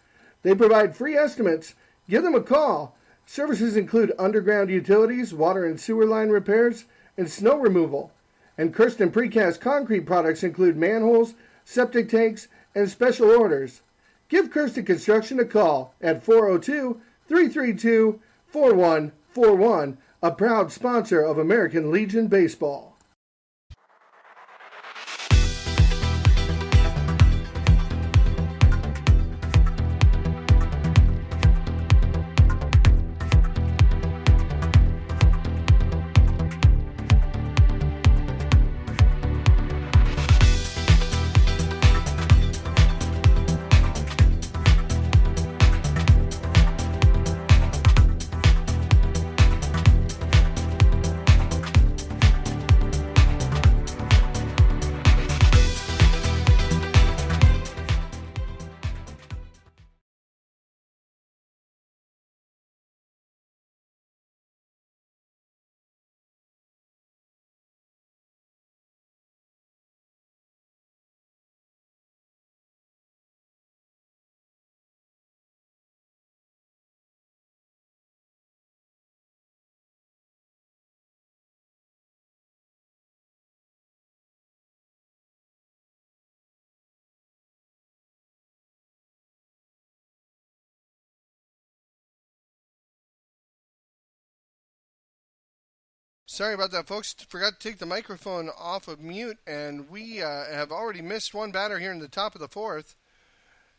They provide free estimates. Give them a call. Services include underground utilities, water and sewer line repairs, and snow removal. And Kirsten Precast Concrete products include manholes, septic tanks, and special orders. Give Kirsten Construction a call at 402-332-4141, a proud sponsor of American Legion Baseball. Sorry about that, folks. Forgot to take the microphone off of mute, and we have already missed one batter here in the top of the 4th.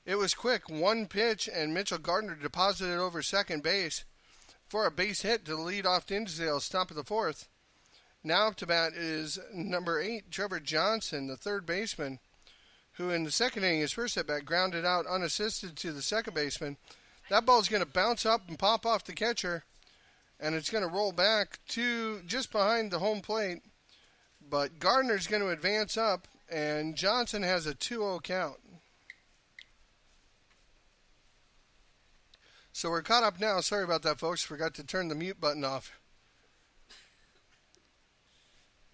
It was quick. 1 pitch, and Mitchell Gardner deposited over second base for a base hit to lead off Dinsdale's top of the 4th. Now up to bat is number 8, Trevor Johnson, the third baseman, who in the second inning, his first at-bat, grounded out unassisted to the second baseman. That ball's going to bounce up and pop off the catcher, and it's going to roll back to just behind the home plate. But Gardner's going to advance up, and Johnson has a 2-0 count. So we're caught up now. Sorry about that, folks. Forgot to turn the mute button off.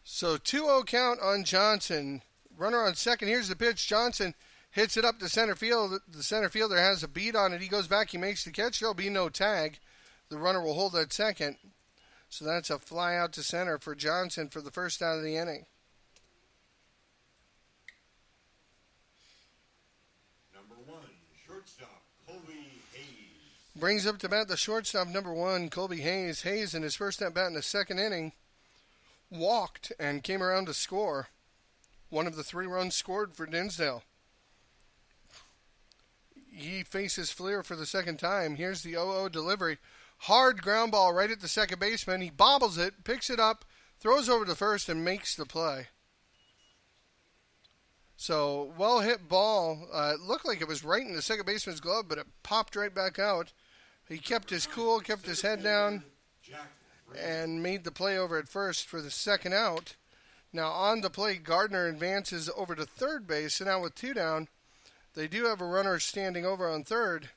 So 2-0 count on Johnson. Runner on second. Here's the pitch. Johnson hits it up to center field. The center fielder has a beat on it. He goes back. He makes the catch. There'll be no tag. The runner will hold at second. So that's a fly out to center for Johnson for the first out of the inning. Number 1, shortstop, Colby Hayes. Brings up to bat the shortstop, number 1, Colby Hayes. Hayes, in his first at bat in the second inning, walked and came around to score. One of the 3 runs scored for Dinsdale. He faces Fleer for the second time. Here's the 0-0 delivery. Hard ground ball right at the second baseman. He bobbles it, picks it up, throws over to first, and makes the play. So, well hit ball. It looked like it was right in the second baseman's glove, but it popped right back out. He kept his cool, kept his head down, and made the play over at first for the second out. Now on the play, Gardner advances over to third base, and now with 2 down, they do have a runner standing over on third.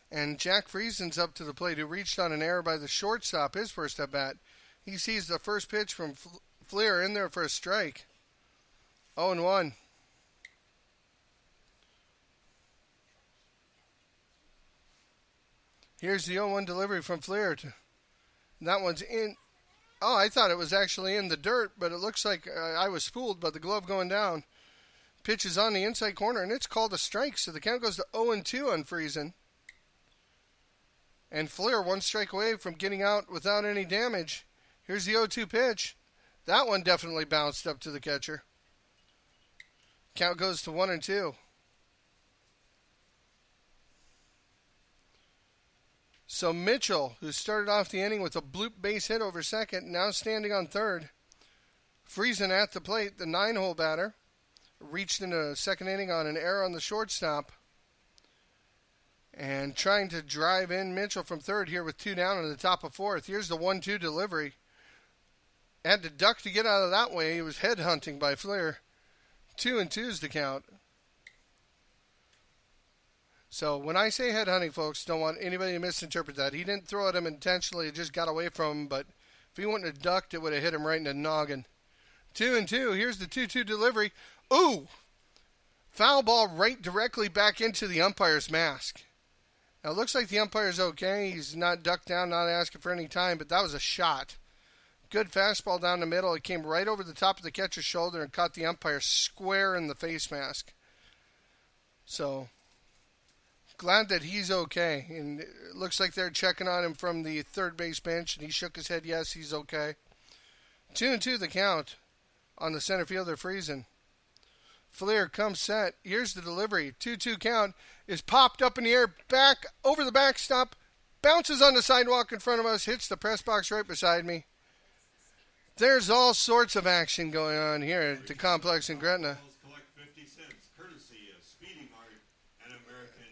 And Jack Friesen's up to the plate, who reached on an error by the shortstop, his first at bat. He sees the first pitch from Fleer in there for a strike. 0-1. Here's the 0-1 delivery from Fleer. That one's in. Oh, I thought it was actually in the dirt, but it looks like I was fooled by the glove going down. Pitch is on the inside corner, and it's called a strike, so the count goes to 0-2 on Friesen. And Fleer 1 strike away from getting out without any damage. Here's the 0-2 pitch. That one definitely bounced up to the catcher. Count goes to 1-2. So Mitchell, who started off the inning with a bloop base hit over second, now standing on third. Friesen at the plate, the 9-hole batter. Reached in the second inning on an error on the shortstop. And trying to drive in Mitchell from third here with 2 down in the top of fourth. Here's the 1-2 delivery. Had to duck to get out of that way. He was headhunting by Fleer. 2-2 is the count. So when I say headhunting, folks, don't want anybody to misinterpret that. He didn't throw at him intentionally. It just got away from him. But if he wouldn't have ducked, it would have hit him right in the noggin. 2-2. Here's the 2-2 delivery. Ooh! Foul ball right directly back into the umpire's mask. Now, it looks like the umpire's okay. He's not ducked down, not asking for any time, but that was a shot. Good fastball down the middle. It came right over the top of the catcher's shoulder and caught the umpire square in the face mask. So, glad that he's okay. And it looks like they're checking on him from the third base bench, and he shook his head, yes, he's okay. 2-2 the count on the center fielder, Friesen. Fleer comes set. Here's the delivery. 2-2 count is popped up in the air, back over the backstop, bounces on the sidewalk in front of us, hits the press box right beside me. There's all sorts of action going on here at the complex in Gretna.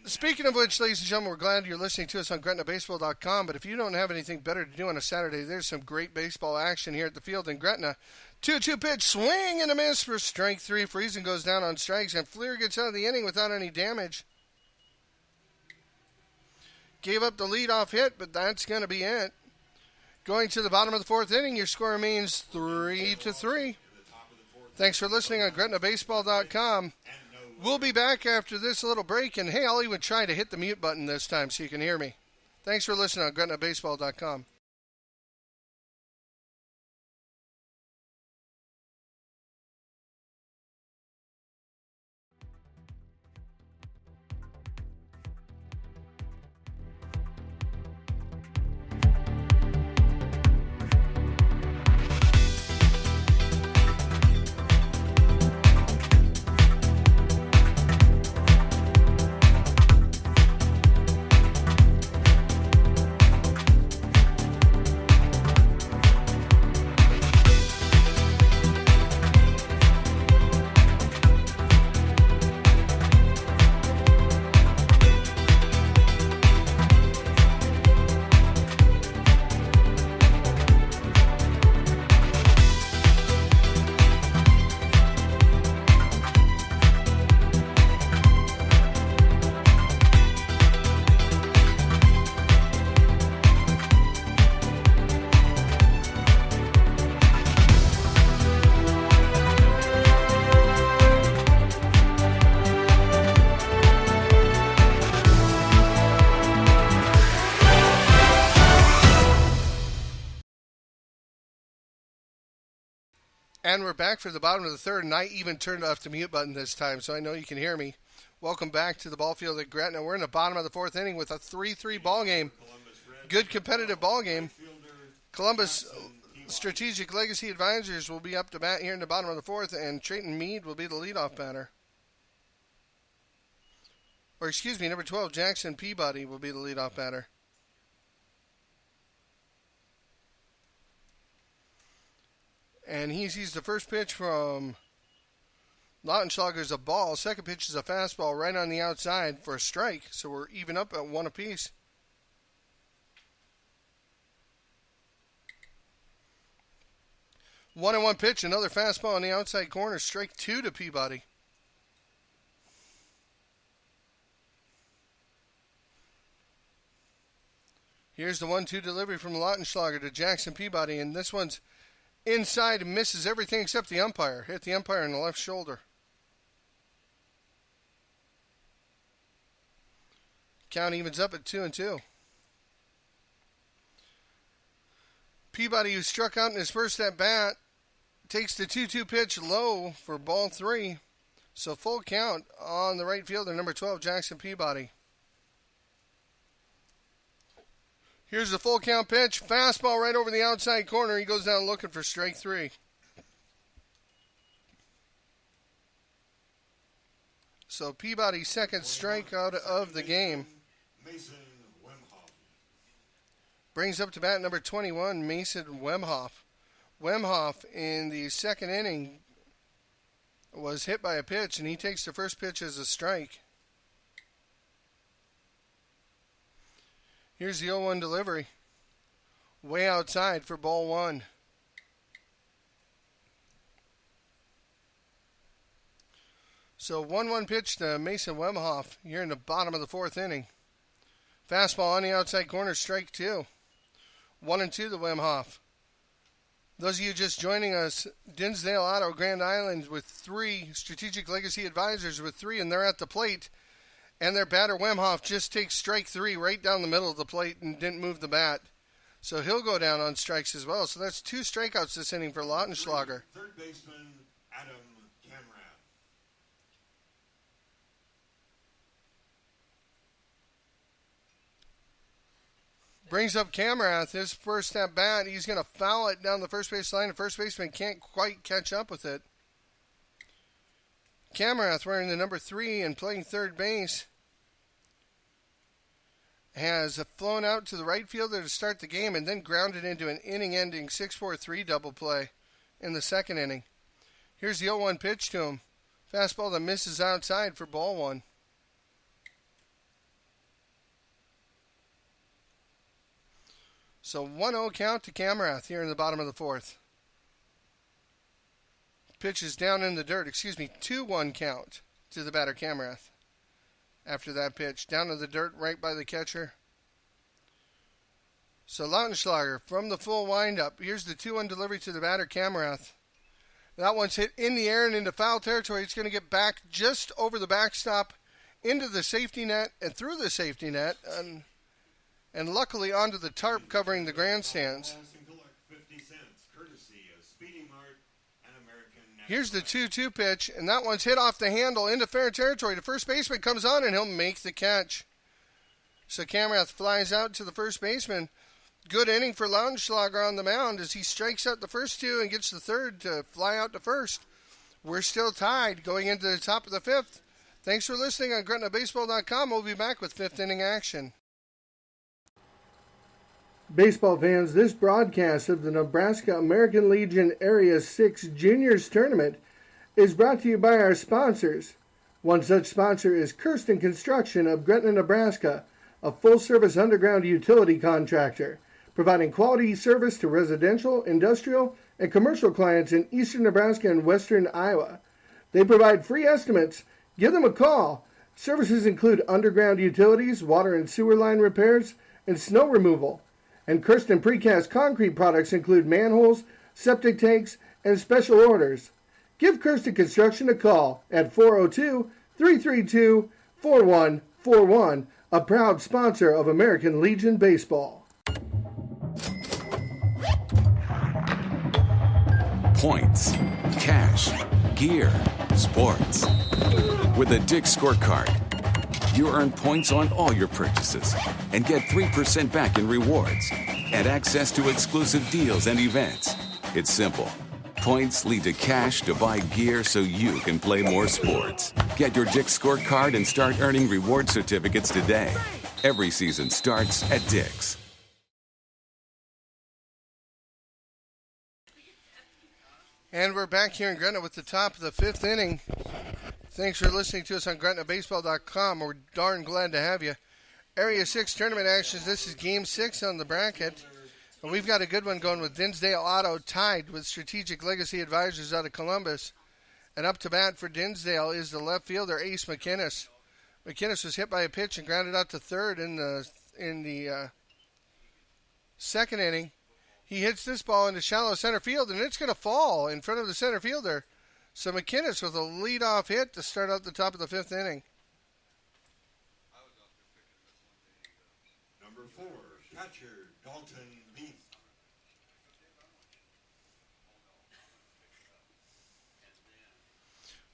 Speaking of which, ladies and gentlemen, we're glad you're listening to us on GretnaBaseball.com, but if you don't have anything better to do on a Saturday, there's some great baseball action here at the field in Gretna. 2-2 pitch, swing and a miss for strike 3. Friesen goes down on strikes, and Fleer gets out of the inning without any damage. Gave up the leadoff hit, but that's going to be it. Going to the bottom of the fourth inning, your score remains 3-3. Thanks for listening on GretnaBaseball.com. We'll be back after this little break, and hey, I'll even try to hit the mute button this time so you can hear me. Thanks for listening on GretnaBaseball.com. And we're back for the bottom of the third, and I even turned off the mute button this time, so I know you can hear me. Welcome back to the ball field at Gretna. We're in the bottom of the fourth inning with a 3-3 ball game. Good competitive ball game. Columbus Strategic Legacy Advisors will be up to bat here in the bottom of the fourth, and Trayton Meade will be the leadoff batter. Or excuse me, number 12, Jackson Peabody will be the leadoff batter. And he sees the first pitch from Lautenschlager's a ball. Second pitch is a fastball right on the outside for a strike. So we're even up at one apiece. One and one pitch, another fastball on the outside corner. Strike two to Peabody. Here's the 1-2 delivery from Lautenschlager to Jackson Peabody, and this one's inside and misses everything except the umpire. Hit the umpire in the left shoulder. Count evens up at 2-2. Peabody, who struck out in his first at bat, takes the 2-2 pitch low for ball three. So full count on the right fielder, number 12, Jackson Peabody. Here's the full count pitch. Fastball right over the outside corner. He goes down looking for strike three. So Peabody's second strikeout of the game. Mason Wemhoff. Brings up to bat number 21, Mason Wemhoff. Wemhoff in the second inning was hit by a pitch, and he takes the first pitch as a strike. Here's the 0-1 delivery. Way outside for ball one. So 1-1 pitch to Mason Wemhoff here in the bottom of the fourth inning. Fastball on the outside corner, strike two. 1-2 to Wemhoff. Those of you just joining us, Dinsdale Auto Grand Island with three, Strategic Legacy Advisors with three, and they're at the plate. And their batter, Wemhoff, just takes strike three right down the middle of the plate and didn't move the bat. So he'll go down on strikes as well. So that's two strikeouts this inning for Lautenschlager. Third baseman, Adam Camrath. Brings up Camrath, his first at bat. He's going to foul it down the first base line. The first baseman can't quite catch up with it. Camrath, wearing the number 3 and playing third base, has flown out to the right fielder to start the game and then grounded into an inning-ending 6-4-3 double play in the second inning. Here's the 0-1 pitch to him. Fastball that misses outside for ball one. So 1-0 count to Camrath here in the bottom of the fourth. Pitch is down in the dirt. 2-1 count to the batter Camrath. After that pitch, down in the dirt right by the catcher. So Lautenschlager from the full windup. Here's the 2-1 delivery to the batter Camrath. That one's hit in the air and into foul territory. It's going to get back just over the backstop into the safety net and through the safety net and luckily onto the tarp covering the grandstands. Here's the 2-2 pitch, and that one's hit off the handle into fair territory. The first baseman comes on, and he'll make the catch. So Camrath flies out to the first baseman. Good inning for Lautenschlager on the mound as he strikes out the first two and gets the third to fly out to first. We're still tied going into the top of the fifth. Thanks for listening on GretnaBaseball.com. We'll be back with fifth inning action. Baseball fans, this broadcast of the Nebraska American Legion Area 6 Juniors Tournament is brought to you by our sponsors. One such sponsor is Kirsten Construction of Gretna, Nebraska, a full-service underground utility contractor, providing quality service to residential, industrial, and commercial clients in eastern Nebraska and western Iowa. They provide free estimates. Give them a call. Services include underground utilities, water and sewer line repairs, and snow removal. And Kirsten Precast Concrete products include manholes, septic tanks, and special orders. Give Kirsten Construction a call at 402-332-4141, a proud sponsor of American Legion Baseball. Points, cash, gear, sports. With a Dick's Scorecard, you earn points on all your purchases and get 3% back in rewards and access to exclusive deals and events. It's simple. Points lead to cash to buy gear so you can play more sports. Get your Dick's Scorecard and start earning reward certificates today. Every season starts at Dick's. And we're back here in Gretna with the top of the fifth inning. Thanks for listening to us on GretnaBaseball.com. We're darn glad to have you. Area 6 tournament actions. This is Game 6 on the bracket. And we've got a good one going with Dinsdale Auto tied with Strategic Legacy Advisors out of Columbus. And up to bat for Dinsdale is the left fielder, Ace McInnes. McInnes was hit by a pitch and grounded out to third in the second inning. He hits this ball into shallow center field, and it's going to fall in front of the center fielder. So McInnes with a leadoff hit to start out the top of the fifth inning. Number 4, catcher Dalton Beath.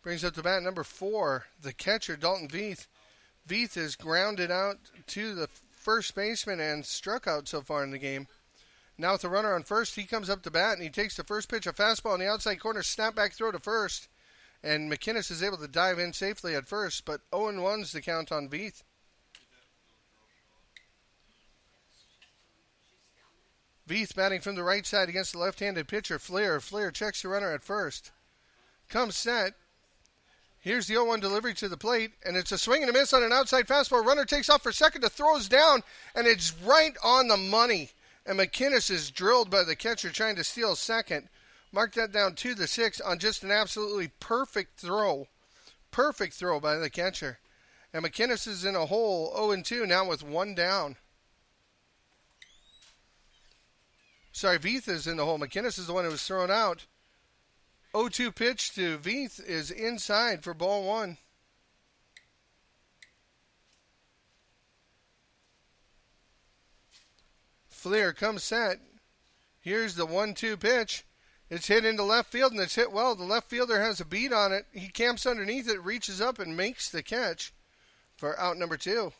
Brings up to bat number 4, the catcher Dalton Beath. Beath is grounded out to the first baseman and struck out so far in the game. Now with the runner on first, he comes up to bat and he takes the first pitch, a fastball in the outside corner, snap back throw to first. And McInnes is able to dive in safely at first, but 0-1's the count on Beath. Beath batting from the right side against the left-handed pitcher, Fleer. Fleer checks the runner at first. Comes set. Here's the 0-1 delivery to the plate, and it's a swing and a miss on an outside fastball. Runner takes off for second, throws down, and it's right on the money. And McInnes is drilled by the catcher trying to steal second. Mark that down to the 6 on just an absolutely perfect throw. Perfect throw by the catcher. And McInnes is in a hole, 0-2, now with one down. Sorry, Veith is in the hole. McInnes is the one who was thrown out. 0-2 pitch to Veith is inside for ball 1. Fleer comes set. Here's the 1-2 pitch. It's hit into left field, and it's hit well. The left fielder has a beat on it. He camps underneath it, reaches up, and makes the catch for out number 2.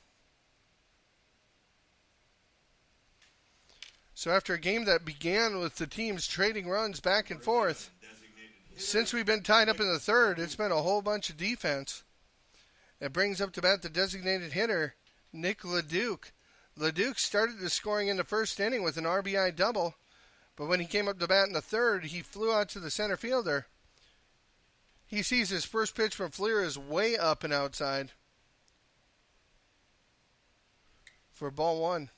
So after a game that began with the teams trading runs back and forth, since we've been tied up in the third, it's been a whole bunch of defense. It brings up to bat the designated hitter, Nick LeDuc. LeDuc started the scoring in the first inning with an RBI double, but when he came up to bat in the third, he flew out to the center fielder. He sees his first pitch from Fleer is way up and outside for ball 1.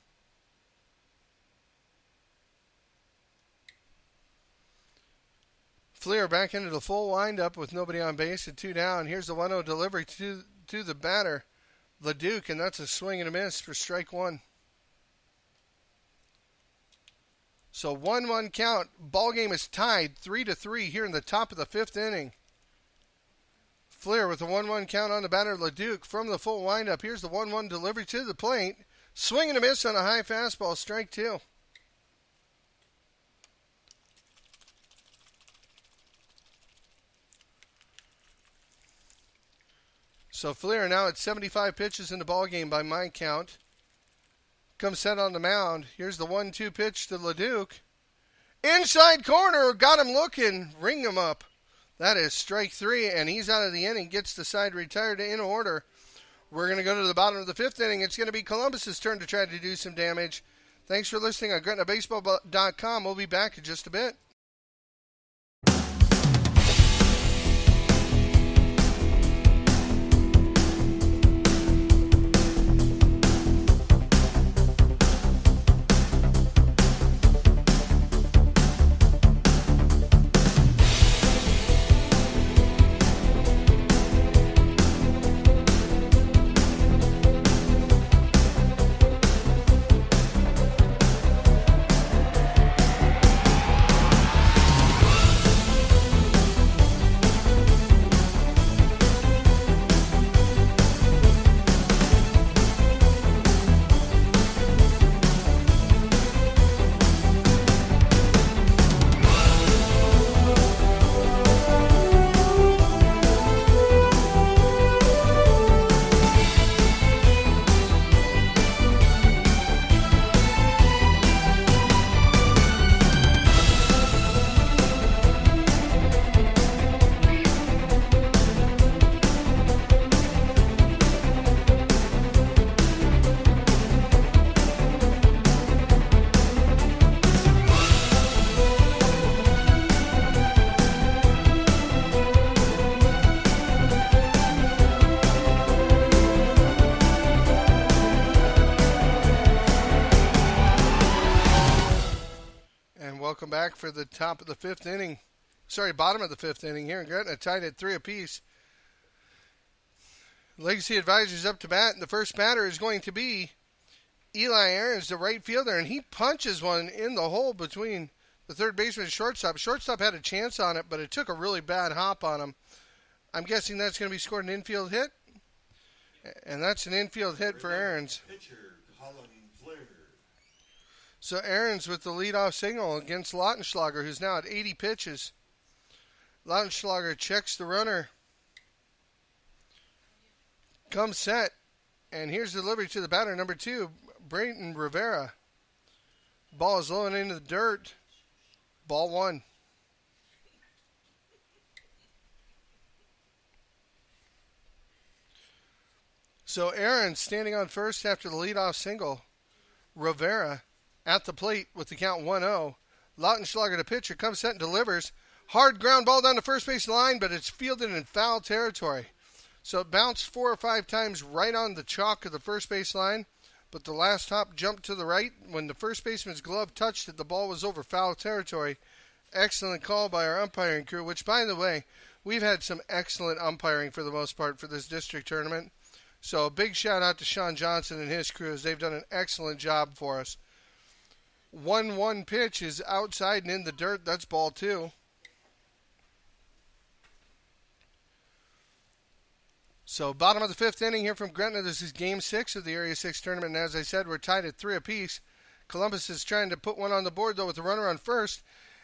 Fleer back into the full windup with nobody on base at 2 down. Here's the 1-0 delivery to the batter, LeDuc, and that's a swing and a miss for strike 1. So 1-1 count. Ball game is tied 3-3 here in the top of the fifth inning. Fleer with a 1-1 count on the batter, LeDuc, from the full windup. Here's the 1-1 delivery to the plate. Swing and a miss on a high fastball, strike 2. So Fleer now at 75 pitches in the ballgame by my count. Comes set on the mound. Here's the 1-2 pitch to LeDuc. Inside corner, got him looking, ring him up. That is strike 3, and he's out of the inning, gets the side retired in order. We're going to go to the bottom of the fifth inning. It's going to be Columbus's turn to try to do some damage. Thanks for listening on GretnaBaseball.com. We'll be back in just a bit. welcome back for the bottom of the fifth inning here in Gretna, tied at 3 apiece. Legacy Advisors up to bat, and the first batter is going to be Eli Aarons, the right fielder, and he punches one in the hole between the third baseman and shortstop. Shortstop had a chance on it, but it took a really bad hop on him. I'm guessing that's going to be scored an infield hit, and that's an infield hit for Aarons. So Aarons with the leadoff signal against Lautenschlager, who's now at 80 pitches. Lautenschlager checks the runner. Comes set. And here's the delivery to the batter, number 2, Brayton Rivera. Ball is low and into the dirt. Ball 1. So Aarons standing on first after the leadoff single. Rivera at the plate with the count 1-0. Lautenschlager, the pitcher, comes set and delivers. Hard ground ball down the first base line, but it's fielded in foul territory. So it bounced 4 or 5 times right on the chalk of the first base line, but the last hop jumped to the right. When the first baseman's glove touched it, the ball was over foul territory. Excellent call by our umpiring crew, which, by the way, we've had some excellent umpiring for the most part for this district tournament. So a big shout out to Sean Johnson and his crew, as they've done an excellent job for us. 1-1 pitch is outside and in the dirt. That's ball 2. So bottom of the fifth inning here from Gretna. This is Game 6 of the Area 6 tournament. And as I said, we're tied at 3 apiece. Columbus is trying to put one on the board, though, with the runner on first.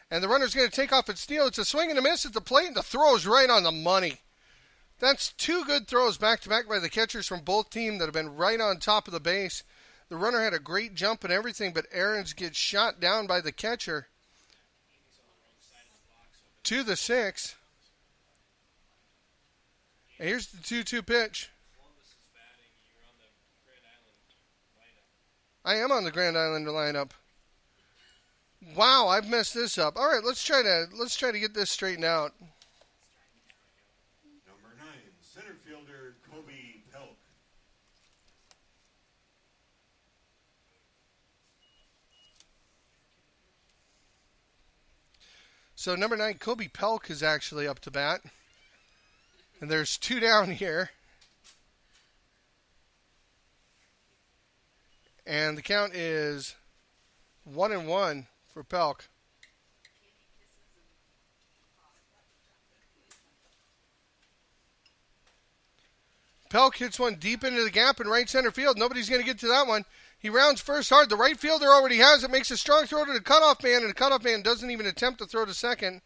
And the runner's going to take off at steal. It's a swing and a miss at the plate, and the throw is right on the money. That's 2 good throws back-to-back by the catchers from both teams that have been right on top of the base. The runner had a great jump and everything, but Aarons gets shot down by the catcher to the 6. And here's the 2-2 pitch. I am on the Grand Islander lineup. Wow, I've messed this up. All right, let's try to get this straightened out. Number 9, center fielder Kobe Pelk. So number 9, Kobe Pelk is actually up to bat. And there's 2 down here. And the count is 1-1 for Pelk. Pelk hits one deep into the gap in right center field. Nobody's going to get to that one. He rounds first hard. The right fielder already has it. Makes a strong throw to the cutoff man, and the cutoff man doesn't even attempt to throw to second.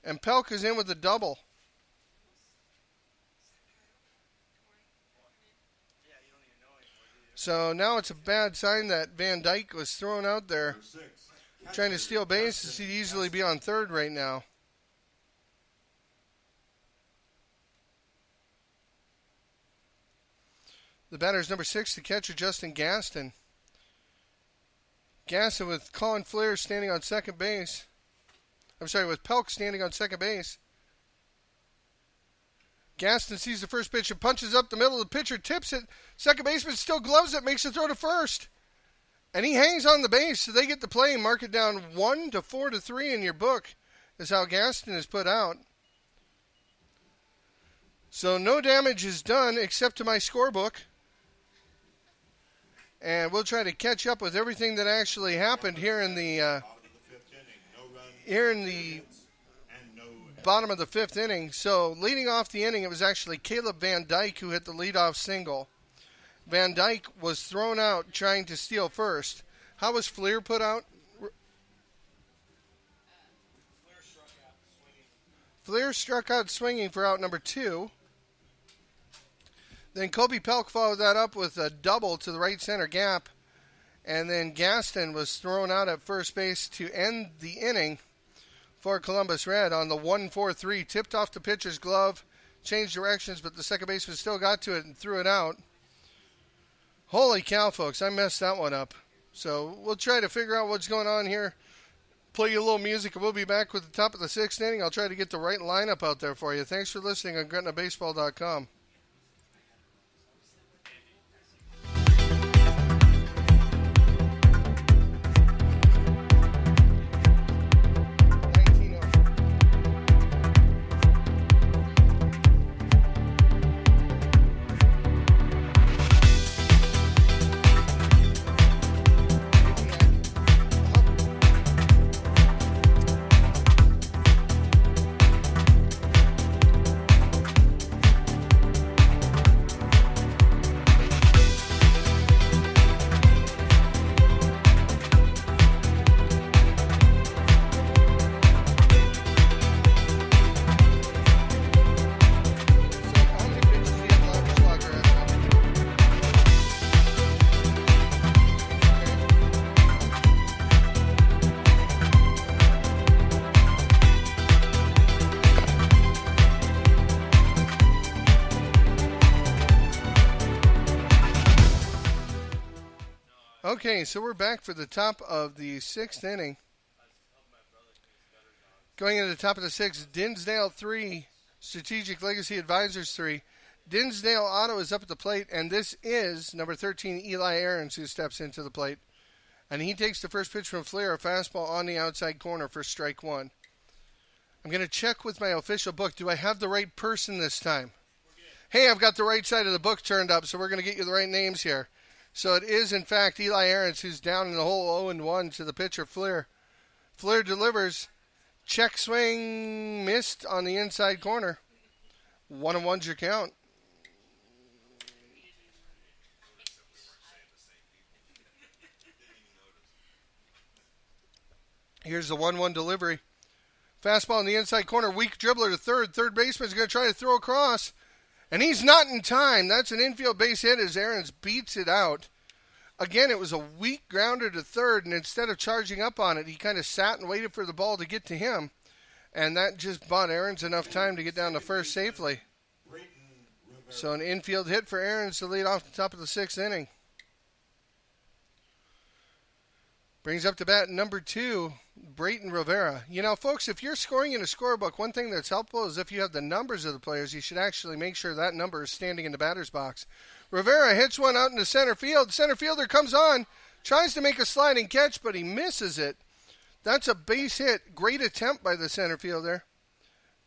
And Pelk is in with a double. So now it's a bad sign that Van Dyke was thrown out there trying to steal bases. He'd easily be on third right now. The batter is number 6, the catcher, Justin Gaston. Gaston with Colin Flair standing on second base. With Pelk standing on second base. Gaston sees the first pitch and punches up the middle. The pitcher tips it. Second baseman still gloves it, makes a throw to first. And he hangs on the base, so they get the play. Mark it down 1 to 4 to 3 in your book is how Gaston is put out. So no damage is done except to my scorebook. And we'll try to catch up with everything that actually happened here in the bottom of the fifth inning. So leading off the inning, it was actually Caleb Van Dyke who hit the leadoff single. Van Dyke was thrown out trying to steal first. How was Fleer put out? Fleer struck out swinging for out number 2. Then Kobe Pelk followed that up with a double to the right center gap. And then Gaston was thrown out at first base to end the inning for Columbus Red on the 1-4-3. Tipped off the pitcher's glove, changed directions, but the second baseman still got to it and threw it out. Holy cow, folks, I messed that one up. So we'll try to figure out what's going on here. Play you a little music, and we'll be back with the top of the 6th inning. I'll try to get the right lineup out there for you. Thanks for listening on GretnaBaseball.com. Okay, so we're back for the top of the 6th inning. Going into the top of the 6th, Dinsdale 3, Strategic Legacy Advisors 3. Dinsdale Auto is up at the plate, and this is number 13, Eli Aarons, who steps into the plate. And he takes the first pitch from Flair, a fastball on the outside corner for strike one. I'm going to check with my official book. Do I have the right person this time? Hey, I've got the right side of the book turned up, so we're going to get you the right names here. So it is, in fact, Eli Aarons, who's down in the hole 0-1 to the pitcher, Flair. Flair delivers. Check swing missed on the inside corner. 1-1's your count. Here's the 1-1 delivery. Fastball in the inside corner. Weak dribbler to third. Third baseman's going to try to throw across. And he's not in time. That's an infield base hit as Aarons beats it out. Again, it was a weak grounder to third, and instead of charging up on it, he kind of sat and waited for the ball to get to him. And that just bought Aarons enough time to get down to first safely. So an infield hit for Aarons to lead off the top of the 6th inning. Brings up to bat number 2, Brayton Rivera. You know, folks, if you're scoring in a scorebook, one thing that's helpful is if you have the numbers of the players, you should actually make sure that number is standing in the batter's box. Rivera hits one out into center field. Center fielder comes on, tries to make a sliding catch, but he misses it. That's a base hit. Great attempt by the center fielder.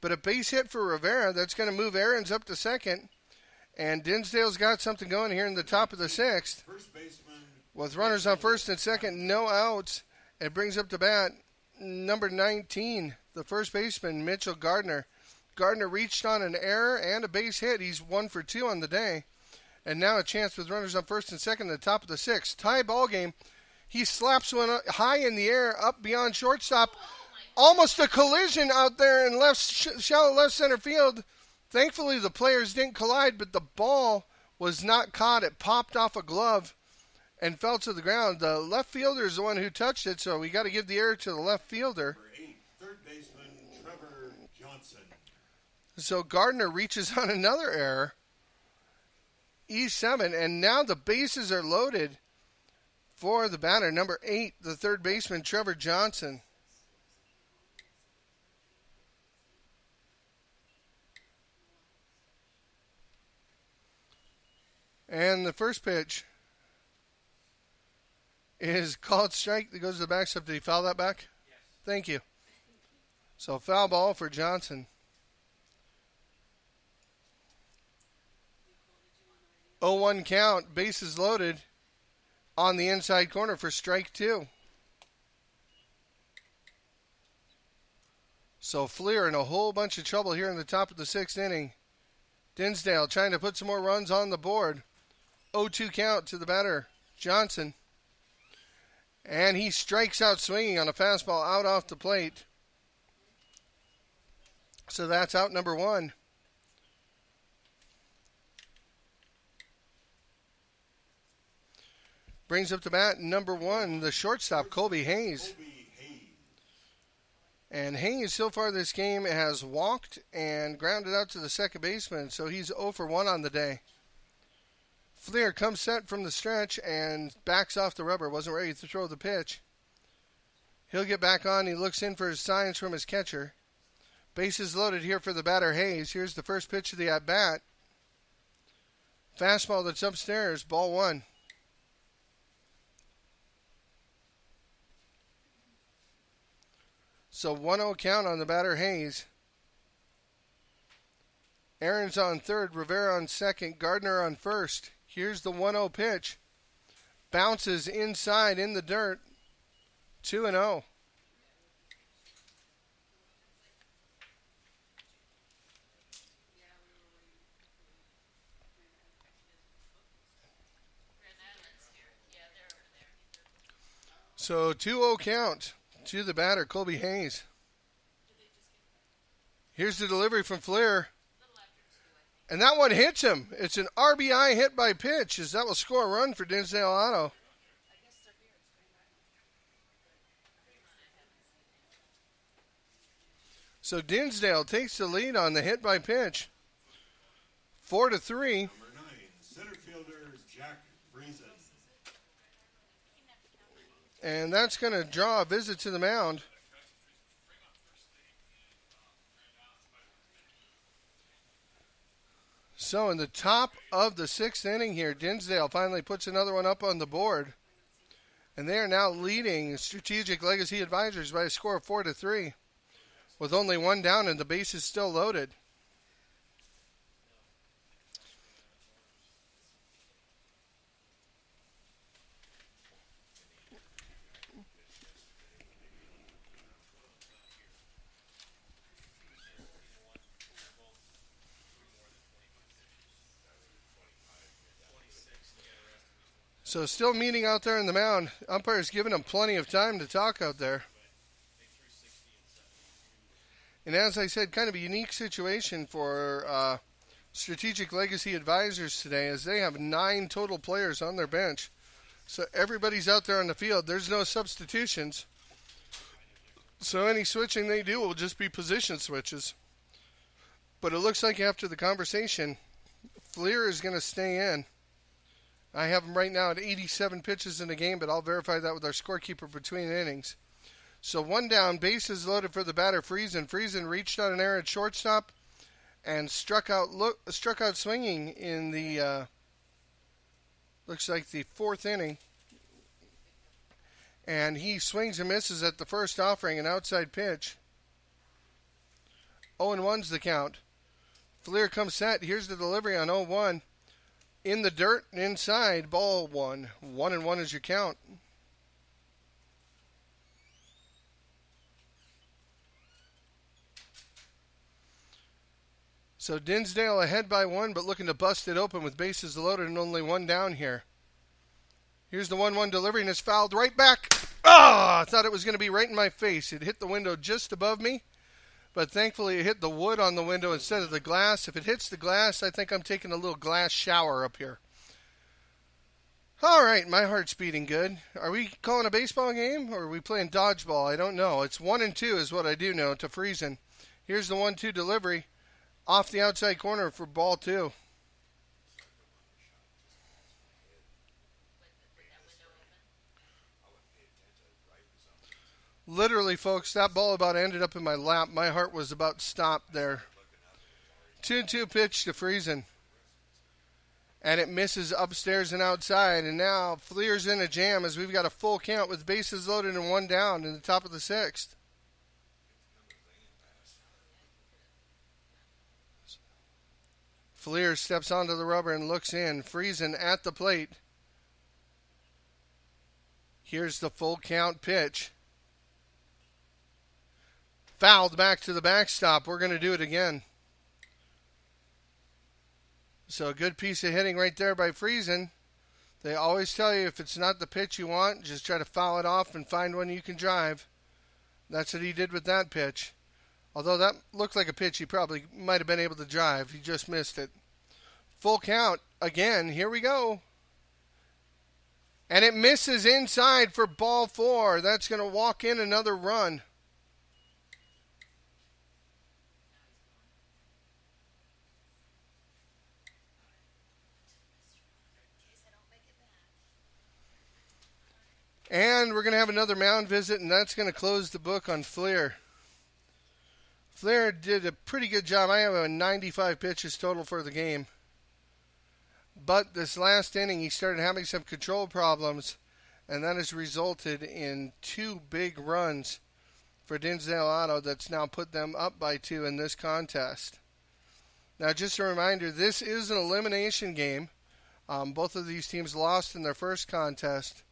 But a base hit for Rivera. That's going to move Aarons up to second. And Dinsdale's got something going here in the top of the 6th. With runners on first and second, no outs. It brings up to bat number 19, the first baseman, Mitchell Gardner. Gardner reached on an error and a base hit. He's 1 for 2 on the day. And now a chance with runners on first and second at the top of the 6th. Tie ball game. He slaps one high in the air up beyond shortstop. Almost a collision out there in shallow left center field. Thankfully, the players didn't collide, but the ball was not caught. It popped off a glove and fell to the ground. The left fielder is the one who touched it, so we got to give the error to the left fielder. Number 8, third baseman Trevor Johnson. So Gardner reaches on another error. E7, and now the bases are loaded for the batter. Number 8, the third baseman, Trevor Johnson. And the first pitch is called strike that goes to the backstop. Did he foul that back? Yes. Thank you. So foul ball for Johnson. 0-1 count, bases loaded on the inside corner for strike 2. So Fleer in a whole bunch of trouble here in the top of the 6th inning. Dinsdale trying to put some more runs on the board. 0-2 count to the batter, Johnson. And he strikes out swinging on a fastball out off the plate. So that's out number 1. Brings up the bat number 1, the shortstop, Colby Hayes. And Hayes, so far this game, has walked and grounded out to the second baseman, so he's 0 for 1 on the day. Fleer comes set from the stretch and backs off the rubber. Wasn't ready to throw the pitch. He'll get back on. He looks in for his signs from his catcher. Bases loaded here for the batter, Hayes. Here's the first pitch of the at-bat. Fastball that's upstairs, ball 1. So 1-0 count on the batter, Hayes. Aarons on third, Rivera on second, Gardner on first. Here's the 1-0 pitch. Bounces inside in the dirt. 2-0. So 2-0 count to the batter, Colby Hayes. Here's the delivery from Flair. And that one hits him. It's an RBI hit by pitch, as that will score a run for Dinsdale Auto. So Dinsdale takes the lead on the hit by pitch. 4-3. Number 9, center fielder Jack Friesen. And that's going to draw a visit to the mound. So in the top of the 6th inning here, Dinsdale finally puts another one up on the board. And they are now leading Strategic Legacy Advisors by a score of 4-3. With only one down and the bases still loaded. So still meeting out there in the mound. Umpire's giving them plenty of time to talk out there. And as I said, kind of a unique situation for Strategic Legacy Advisors today, as they have 9 total players on their bench. So everybody's out there on the field. There's no substitutions. So any switching they do will just be position switches. But it looks like after the conversation, Fleer is going to stay in. I have him right now at 87 pitches in the game, but I'll verify that with our scorekeeper between innings. So one down, bases loaded for the batter, Friesen. Friesen reached out an error at shortstop and struck out swinging in the, looks like the 4th inning. And he swings and misses at the first offering, an outside pitch. 0-1's the count. Fleer comes set. Here's the delivery on 0-1. In the dirt, inside, ball 1. 1-1 is your count. So Dinsdale ahead by 1, but looking to bust it open with bases loaded and only 1 down here. Here's the 1-1 delivery, and it's fouled right back. I thought it was going to be right in my face. It hit the window just above me, but thankfully it hit the wood on the window instead of the glass. If it hits the glass, I think I'm taking a little glass shower up here. All right, my heart's beating good. Are we calling a baseball game, or are we playing dodgeball? I don't know. It's 1-2 is what I do know to Friesen. Here's the 1-2 delivery off the outside corner for ball 2. Literally, folks, that ball about ended up in my lap. My heart was about stopped there. 2-2 pitch to Friesen. And it misses upstairs and outside. And now Fleer's in a jam as we've got a full count with bases loaded and 1 down in the top of the 6th. Fleer steps onto the rubber and looks in. Friesen at the plate. Here's the full count pitch. Fouled back to the backstop. We're going to do it again. So a good piece of hitting right there by Friesen. They always tell you if it's not the pitch you want, just try to foul it off and find one you can drive. That's what he did with that pitch. Although that looked like a pitch he probably might have been able to drive. He just missed it. Full count again. Here we go. And it misses inside for ball 4. That's going to walk in another run. And we're going to have another mound visit, and that's going to close the book on Fleer. Fleer did a pretty good job. I have a 95 pitches total for the game. But this last inning, he started having some control problems, and that has resulted in 2 big runs for Dinsdale Auto that's now put them up by 2 in this contest. Now, just a reminder, this is an elimination game. Both of these teams lost in their first contest.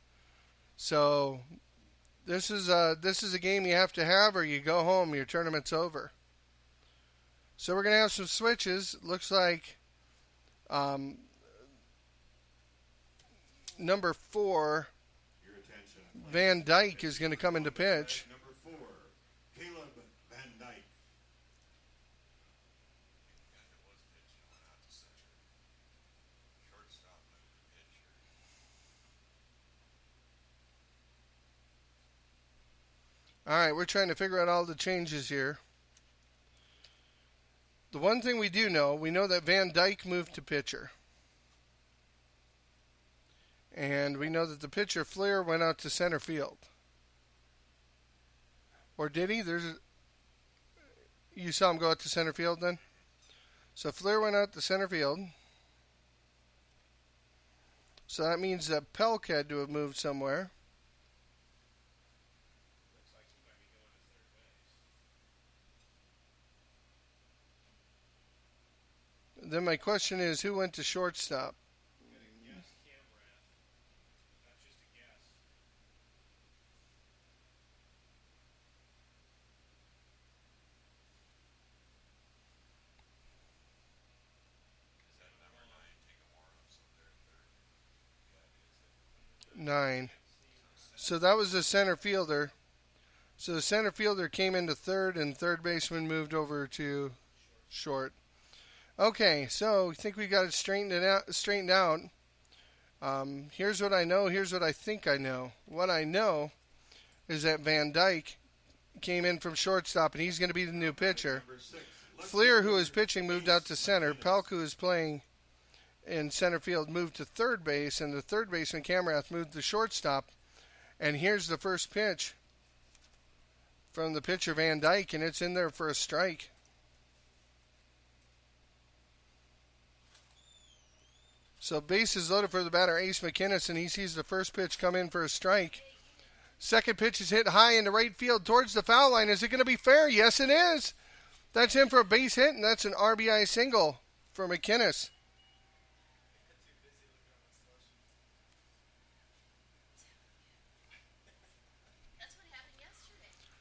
So this is a game you have to have, or you go home, your tournament's over. So we're going to have some switches. Looks like number 4, Van Dyke, is going to come into pitch. Number 4, Caleb Van Dyke. All right, we're trying to figure out all the changes here. The one thing we do know, we know that Van Dyke moved to pitcher. And we know that the pitcher, Fleer, went out to center field. Or did he? You saw him go out to center field then? So Fleer went out to center field. So that means that Pelk had to have moved somewhere. Looks like he might be going to third base. Then my question is, who went to shortstop? I'm going to guess Camrath. That's just a guess. Is that number 9? Take a more up, so they're third. 9. So that was the center fielder. So the center fielder came into third, and third baseman moved over to short. Okay, so I think we got it straightened out. Here's what I know. Here's what I think I know. What I know is that Van Dyke came in from shortstop, and he's going to be the new pitcher. Fleer, who is pitching, moved out to center. Pelk, who is playing in center field, moved to third base, and the third baseman, Camrath, moved to shortstop. And here's the first pitch from the pitcher, Van Dyke, and it's in there for a strike. So bases loaded for the batter, Ace McInnes, and he sees the first pitch come in for a strike. Second pitch is hit high into right field towards the foul line. Is it going to be fair? Yes, it is. That's in for a base hit, and that's an RBI single for McInnes.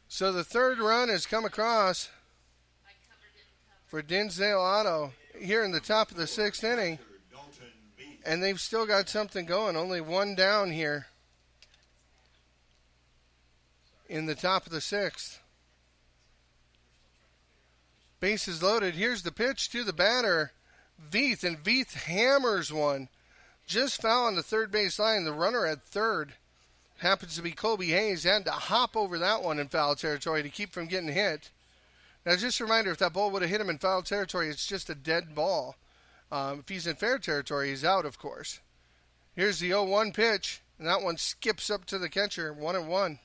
So the third run has come across for Dinsdale Auto here in the top of the sixth inning. And they've still got something going. Only one down here in the top of the sixth. Bases loaded. Here's the pitch to the batter, Veith. And Veith hammers one. Just foul on the third base line. The runner at third happens to be Colby Hayes. Had to hop over that one in foul territory to keep from getting hit. Now, just a reminder, if that ball would have hit him in foul territory, it's just a dead ball. If he's in fair territory, he's out, of course. Here's the 0-1 pitch, and that one skips up to the catcher, 1-1.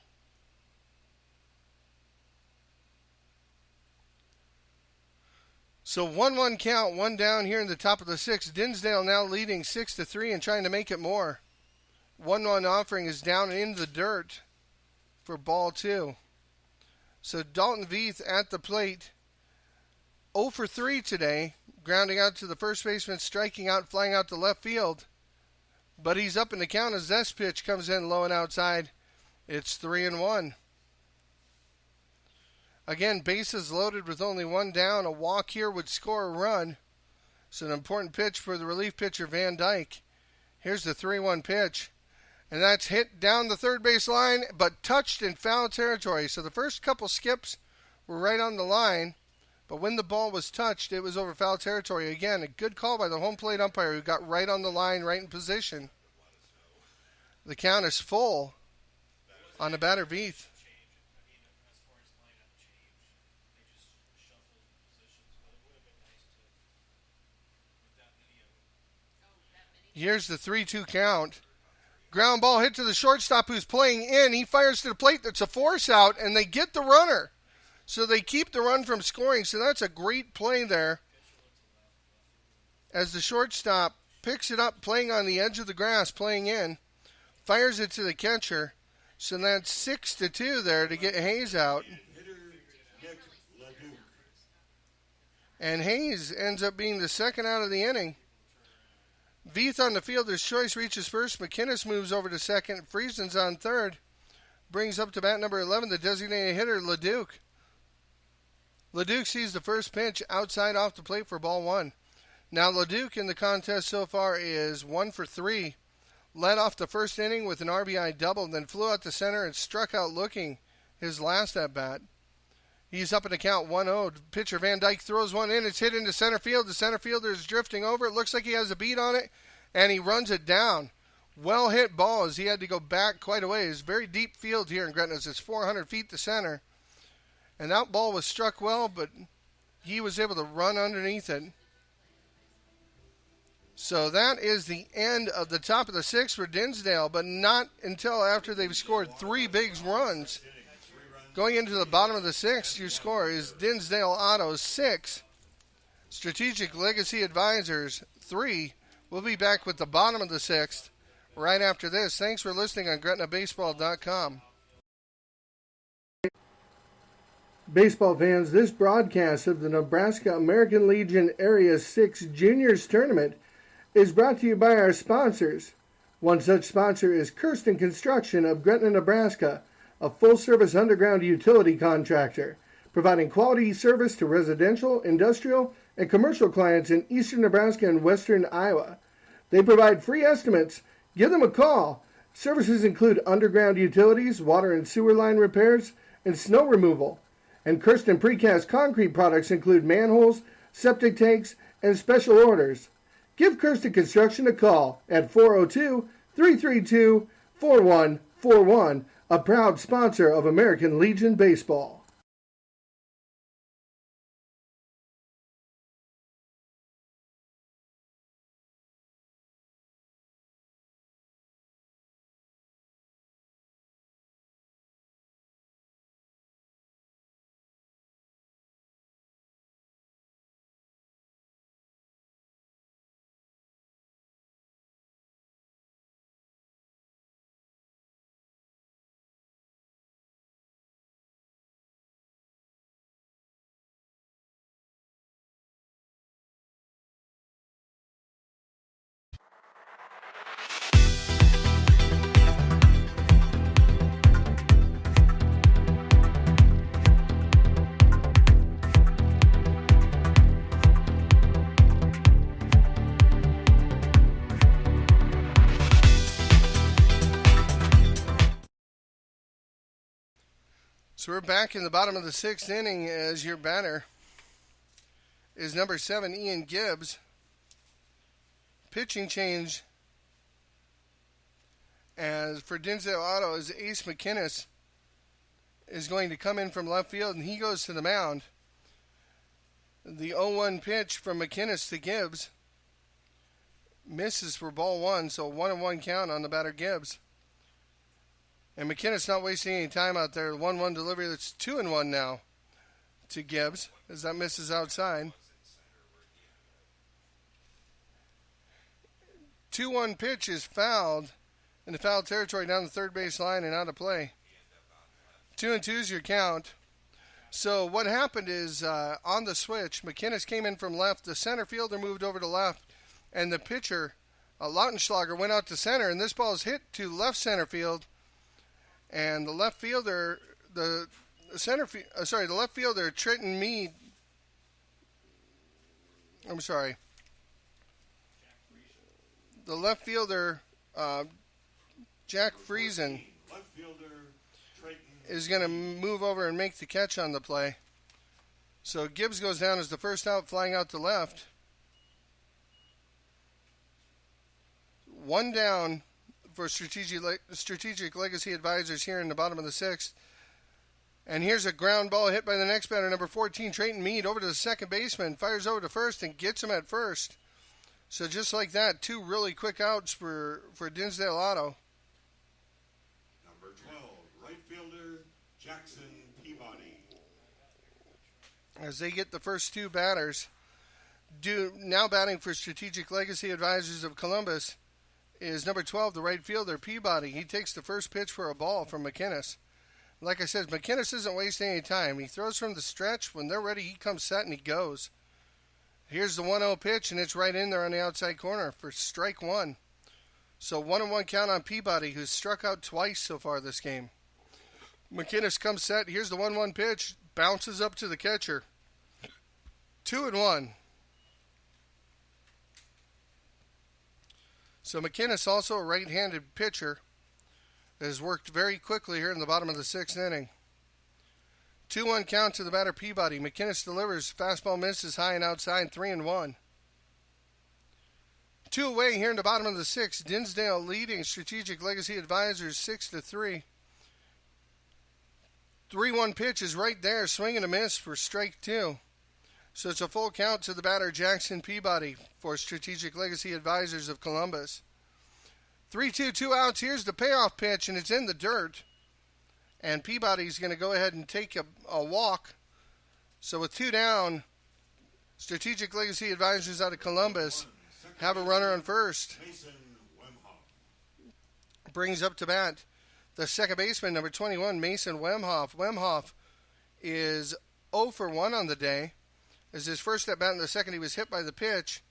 So 1-1 count, one down here in the top of the sixth. Dinsdale now leading 6-3 and trying to make it more. 1-1 offering is down and into the dirt for ball 2. So Dalton Veith at the plate, 0 for 3 today, grounding out to the first baseman, striking out, flying out to left field. But he's up in the count as this pitch comes in low and outside. It's 3-1. Again, bases loaded with only one down. A walk here would score a run. It's an important pitch for the relief pitcher, Van Dyke. Here's the 3-1 pitch. And that's hit down the third base line, but touched in foul territory. So the first couple skips were right on the line. But when the ball was touched, it was over foul territory. Again, a good call by the home plate umpire who got right on the line, right in position. The count is full on the batter, Veith. Here's the 3-2 count. Ground ball hit to the shortstop who's playing in. He fires to the plate. That's a force out, and they get the runner. So they keep the run from scoring. So that's a great play there. As the shortstop picks it up, playing on the edge of the grass, playing in, fires it to the catcher. So that's 6-2 there to get Hayes out. And Hayes ends up being the second out of the inning. Veith on the fielder's choice reaches first. McInnes moves over to second. Friesen's on third. Brings up to bat number 11, the designated hitter, LeDuc. LeDuc sees the first pitch outside off the plate for ball 1. Now LeDuc in the contest so far is 1 for 3. Led off the first inning with an RBI double, then flew out to center and struck out looking his last at bat. He's up in the count 1-0. Pitcher Van Dyke throws one in. It's hit into center field. The center fielder is drifting over. It looks like he has a beat on it, and he runs it down. Well hit ball as he had to go back quite a ways. Very deep field here in Gretna. It's 400 feet to center. And that ball was struck well, but he was able to run underneath it. So that is the end of the top of the sixth for Dinsdale, but not until after they've scored 3 big runs. Going into the bottom of the sixth, your score is Dinsdale Auto 6, Strategic Legacy Advisors 3. We'll be back with the bottom of the sixth right after this. Thanks for listening on GretnaBaseball.com. Baseball fans, this broadcast of the Nebraska American Legion Area 6 Juniors Tournament is brought to you by our sponsors. One such sponsor is Kirsten Construction of Gretna, Nebraska, a full-service underground utility contractor, providing quality service to residential, industrial, and commercial clients in eastern Nebraska and western Iowa. They provide free estimates. Give them a call. Services include underground utilities, water and sewer line repairs, and snow removal. And Kirsten Precast Concrete products include manholes, septic tanks, and special orders. Give Kirsten Construction a call at 402-332-4141, a proud sponsor of American Legion Baseball. So we're back in the bottom of the sixth inning as your batter is number 7, Ian Gibbs. Pitching change as for Dinsdale Auto as Ace McInnes is going to come in from left field, and he goes to the mound. The 0-1 pitch from McInnes to Gibbs misses for ball 1, so 1-1 count on the batter Gibbs. And McInnes not wasting any time out there. 1-1 delivery. That's 2-1 now to Gibbs as that misses outside. 2-1 pitch is fouled in the foul territory down the third base line and out of play. 2-2 is your count. So what happened is on the switch, McInnes came in from left. The center fielder moved over to left, and the pitcher, Lautenschlager, went out to center, and this ball is hit to left center field. And the left fielder, the left fielder, Trenton Mead. I'm sorry. The left fielder, Jack Friesen, is going to move over and make the catch on the play. So Gibbs goes down as the first out, flying out to left. 1 down for Strategic Legacy Advisors here in the bottom of the sixth. And here's a ground ball hit by the next batter, number 14, Trenton Mead, over to the second baseman, fires over to first and gets him at first. So just like that, 2 really quick outs for Dinsdale Auto. Number 12, right fielder Jackson Peabody. As they get the first 2 batters, now batting for Strategic Legacy Advisors of Columbus is number 12, the right fielder, Peabody. He takes the first pitch for a ball from McInnes. Like I said, McInnes isn't wasting any time. He throws from the stretch. When they're ready, he comes set and he goes. Here's the 1-0 pitch, and it's right in there on the outside corner for strike 1. So 1-1 count on Peabody, who's struck out twice so far this game. McInnes comes set. Here's the 1-1 pitch. Bounces up to the catcher. 2-1. So McInnes, also a right-handed pitcher, has worked very quickly here in the bottom of the sixth inning. 2-1 count to the batter Peabody. McInnes delivers. Fastball misses high and outside, 3-1. 2 away here in the bottom of the sixth. Dinsdale leading Strategic Legacy Advisors 6-3. 3-1 pitch is right there. Swing and a miss for strike 2. So it's a full count to the batter, Jackson Peabody, for Strategic Legacy Advisors of Columbus. 3-2, 2 outs. Here's the payoff pitch, and it's in the dirt. And Peabody's going to go ahead and take a walk. So with 2 down, Strategic Legacy Advisors out of Columbus have a runner on first. Brings up to bat the second baseman, number 21, Mason Wemhoff. Wemhoff is 0 for 1 on the day. As his first at bat in the second, he was hit by the pitch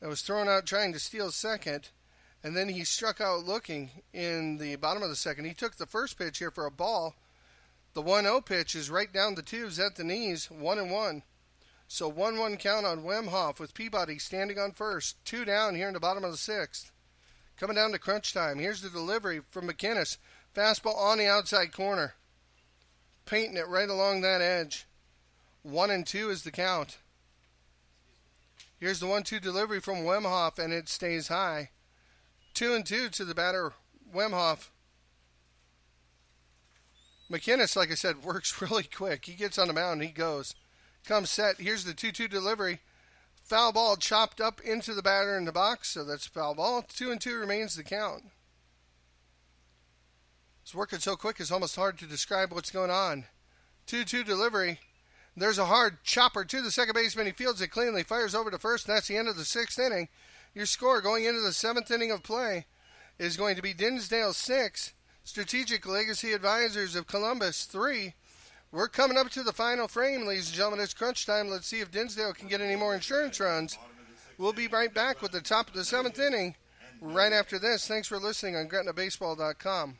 and was thrown out trying to steal second. And then he struck out looking in the bottom of the second. He took the first pitch here for a ball. The 1-0 pitch is right down the tubes at the knees, 1-1. So 1-1 count on Wemhoff with Peabody standing on first. 2 down here in the bottom of the sixth. Coming down to crunch time. Here's the delivery from McInnes. Fastball on the outside corner. Painting it right along that edge. 1-2 is the count. Here's the 1-2 delivery from Wemhoff, and it stays high. 2-2 to the batter, Wemhoff. McInnes, like I said, works really quick. He gets on the mound and he goes. Comes set. Here's the 2-2 delivery. Foul ball chopped up into the batter in the box, so that's foul ball. 2-2 remains the count. It's working so quick it's almost hard to describe what's going on. 2-2 delivery. There's a hard chopper to the second baseman. He fields it cleanly, fires over to first, and that's the end of the sixth inning. Your score going into the seventh inning of play is going to be Dinsdale 6, Strategic Legacy Advisors of Columbus 3. We're coming up to the final frame, ladies and gentlemen. It's crunch time. Let's see if Dinsdale can get any more insurance runs. We'll be right back with the top of the seventh inning right after this. Thanks for listening on GretnaBaseball.com.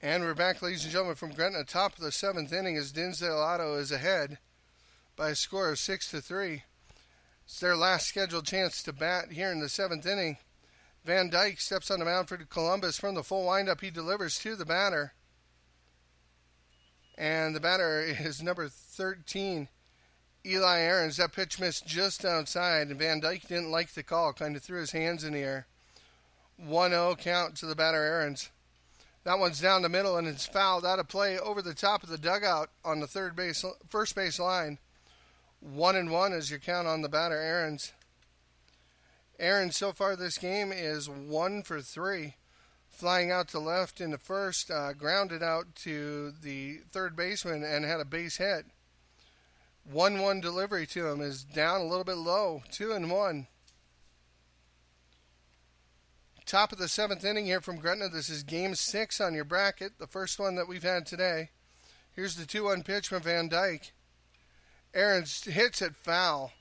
And we're back, ladies and gentlemen, from Gretna. Top of the seventh inning as Dinsdale Auto is ahead by a score of 6-3. It's their last scheduled chance to bat here in the seventh inning. Van Dyke steps on the mound for Columbus. From the full windup, he delivers to the batter. And the batter is number 13, Eli Aarons. That pitch missed just outside, and Van Dyke didn't like the call, kind of threw his hands in the air. 1-0 count to the batter, Aarons. That one's down the middle, and it's fouled out of play over the top of the dugout on the first base line. 1-1 is your count on the batter, Aarons. Aarons so far this game is 1 for 3. Flying out to left in the first, grounded out to the third baseman and had a base hit. 1-1 delivery to him is down a little bit low, 2-1. Top of the seventh inning here from Gretna. This is game 6 on your bracket, the first one that we've had today. Here's the 2-1 pitch from Van Dyke. Aarons hits it foul.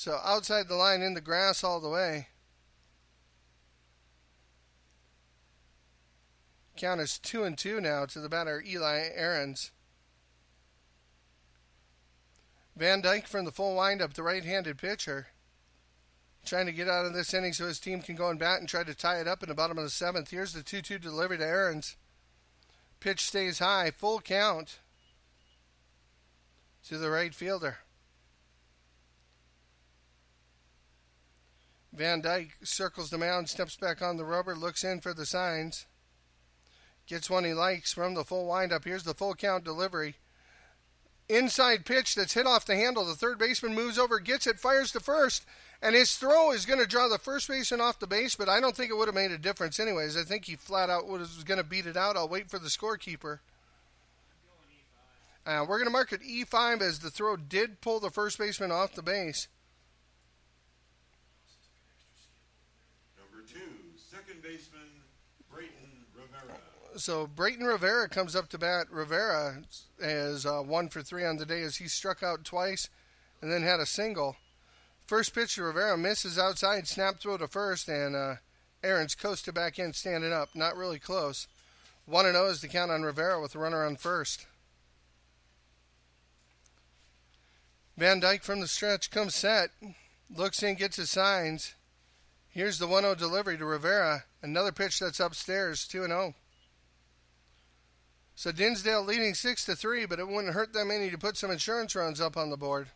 So outside the line in the grass all the way. Count is 2-2 now to the batter, Eli Aarons. Van Dyke from the full windup, the right-handed pitcher. Trying to get out of this inning so his team can go and bat and try to tie it up in the bottom of the seventh. Here's the 2-2 delivery to Aarons. Pitch stays high, full count to the right fielder. Van Dyke circles the mound, steps back on the rubber, looks in for the signs. Gets one he likes from the full windup. Here's the full count delivery. Inside pitch that's hit off the handle. The third baseman moves over, gets it, fires to first. And his throw is going to draw the first baseman off the base, but I don't think it would have made a difference anyways. I think he flat out was going to beat it out. I'll wait for the scorekeeper. We're going to mark it E5 as the throw did pull the first baseman off the base. Number 2, second baseman, Brayton Rivera. So Brayton Rivera comes up to bat. Rivera is 1 for 3 on the day as he struck out twice and then had a single. First pitch to Rivera misses outside, snap throw to first, and Aarons coasted back in, standing up. Not really close. 1-0 is the count on Rivera with a runner on first. Van Dyke from the stretch comes set, looks in, gets his signs. Here's the 1-0 delivery to Rivera. Another pitch that's upstairs, 2-0. So Dinsdale leading 6-3, but it wouldn't hurt them any to put some insurance runs up on the board.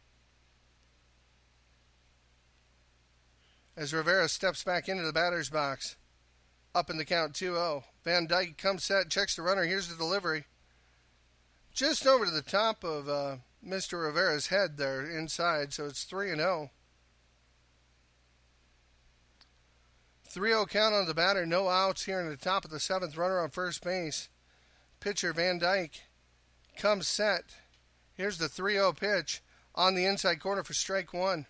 As Rivera steps back into the batter's box. Up in the count, 2-0. Van Dyke comes set, checks the runner. Here's the delivery. Just over to the top of Mr. Rivera's head there inside, so it's 3-0. 3-0 count on the batter, no outs here in the top of the seventh, runner on first base. Pitcher Van Dyke comes set. Here's the 3-0 pitch on the inside corner for strike one.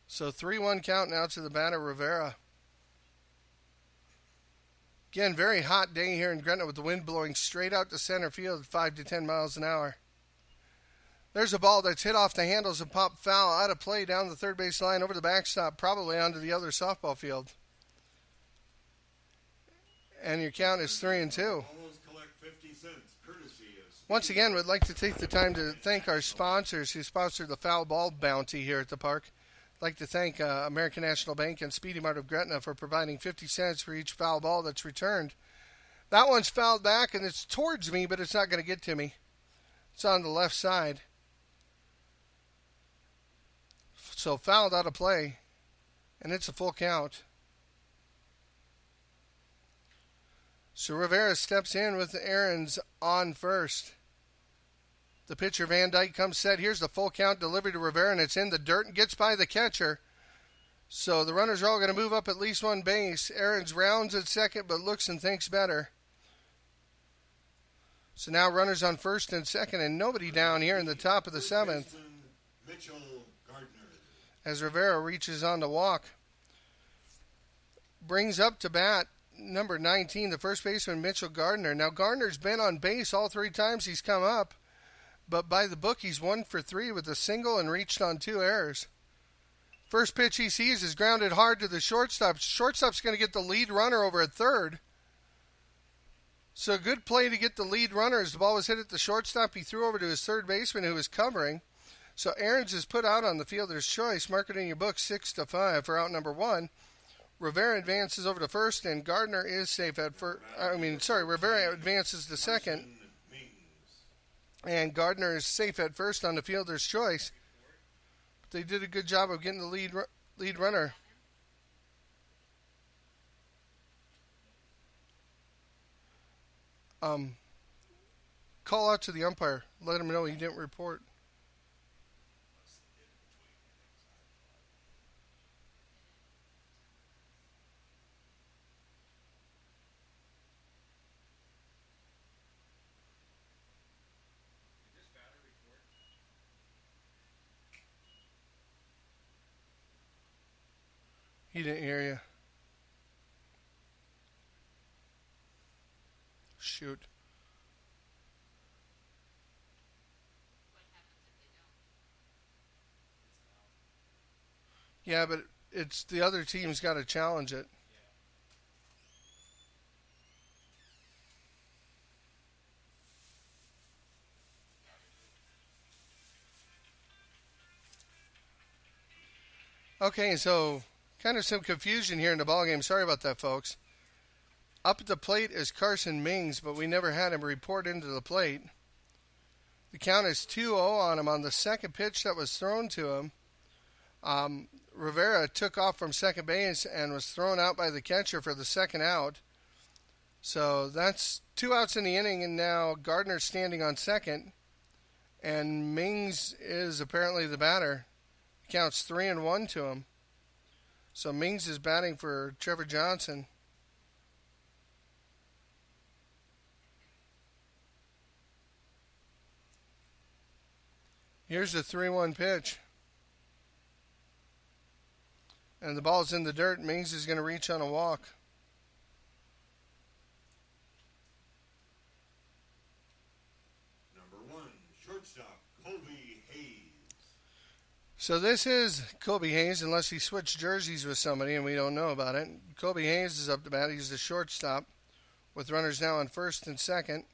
So 3-1 count now to the batter, Rivera. Again, very hot day here in Gretna with the wind blowing straight out to center field, 5 to 10 miles an hour. There's a ball that's hit off the handles and popped foul out of play down the third base line over the backstop, probably onto the other softball field. And your count is 3-2. Balls collect 50 cents, courtesy of Once again, we'd like to take the time to thank our sponsors who sponsor the foul ball bounty here at the park. I'd like to thank American National Bank and Speedy Mart of Gretna for providing 50 cents for each foul ball that's returned. That one's fouled back, and it's towards me, but it's not going to get to me. It's on the left side. So fouled out of play, and it's a full count. So Rivera steps in with Aarons on first. The pitcher, Van Dyke, comes set. Here's the full count delivery to Rivera, and it's in the dirt and gets by the catcher. So the runners are all going to move up at least one base. Aarons rounds at second, but looks and thinks better. So now runners on first and second, and nobody down here in the top of the seventh. Mitchell Gardner. As Rivera reaches on the walk. Brings up to bat number 19, the first baseman, Mitchell Gardner. Now, Gardner's been on base all 3 times he's come up, but by the book, he's 1 for 3 with a single and reached on 2 errors. First pitch he sees is grounded hard to the shortstop. Shortstop's going to get the lead runner over at third. So good play to get the lead runner. As the ball was hit at the shortstop, he threw over to his third baseman who was covering. So Aarons is put out on the fielder's choice. Mark it in your book, 6-5 for out number 1. Rivera advances over to first, and Gardner is safe at first. Rivera advances to second, and Gardner is safe at first on the fielder's choice. But they did a good job of getting the lead runner. Call out to the umpire. Let him know he didn't report. He didn't hear you. Shoot. Yeah, but it's the other team's got to challenge it. Okay, so kind of some confusion here in the ballgame. Sorry about that, folks. Up at the plate is Carson Mings, but we never had him report into the plate. The count is 2-0 on him on the second pitch that was thrown to him. Rivera took off from second base and was thrown out by the catcher for the second out. So that's 2 outs in the inning, and now Gardner's standing on second, and Mings is apparently the batter. The count's 3-1 to him. So Mings is batting for Trevor Johnson. Here's the 3-1 pitch. And the ball's in the dirt. Mings is going to reach on a walk. Number 1, shortstop, Colby Hayes. So this is Colby Hayes, unless he switched jerseys with somebody and we don't know about it. Colby Hayes is up to bat. He's the shortstop with runners now on first and second.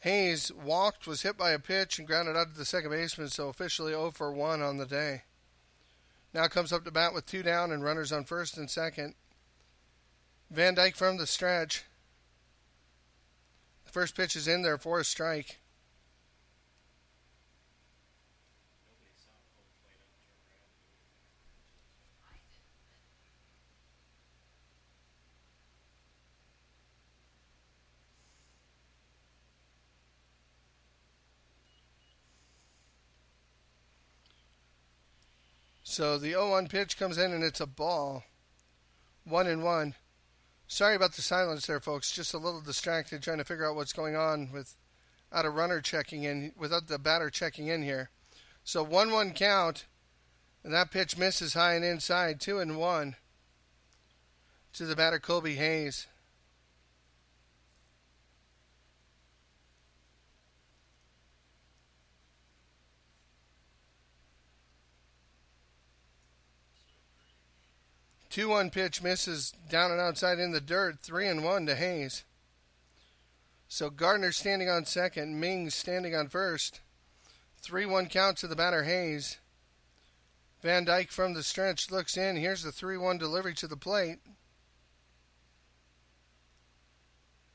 Hayes walked, was hit by a pitch, and grounded out to the second baseman, so officially 0 for 1 on the day. Now comes up to bat with 2 down and runners on first and second. Van Dyke from the stretch. The first pitch is in there for a strike. So the 0-1 pitch comes in and it's a ball. 1-1. Sorry about the silence there, folks. Just a little distracted trying to figure out what's going on without a runner checking in, without the batter checking in here. So 1-1 count, and that pitch misses high and inside. 2-1 to the batter, Colby Hayes. Two-one pitch misses down and outside in the dirt. 3-1 to Hayes. So Gardner standing on second. Mings standing on first. 3-1 count to the batter Hayes. Van Dyke from the stretch looks in. Here's the 3-1 delivery to the plate.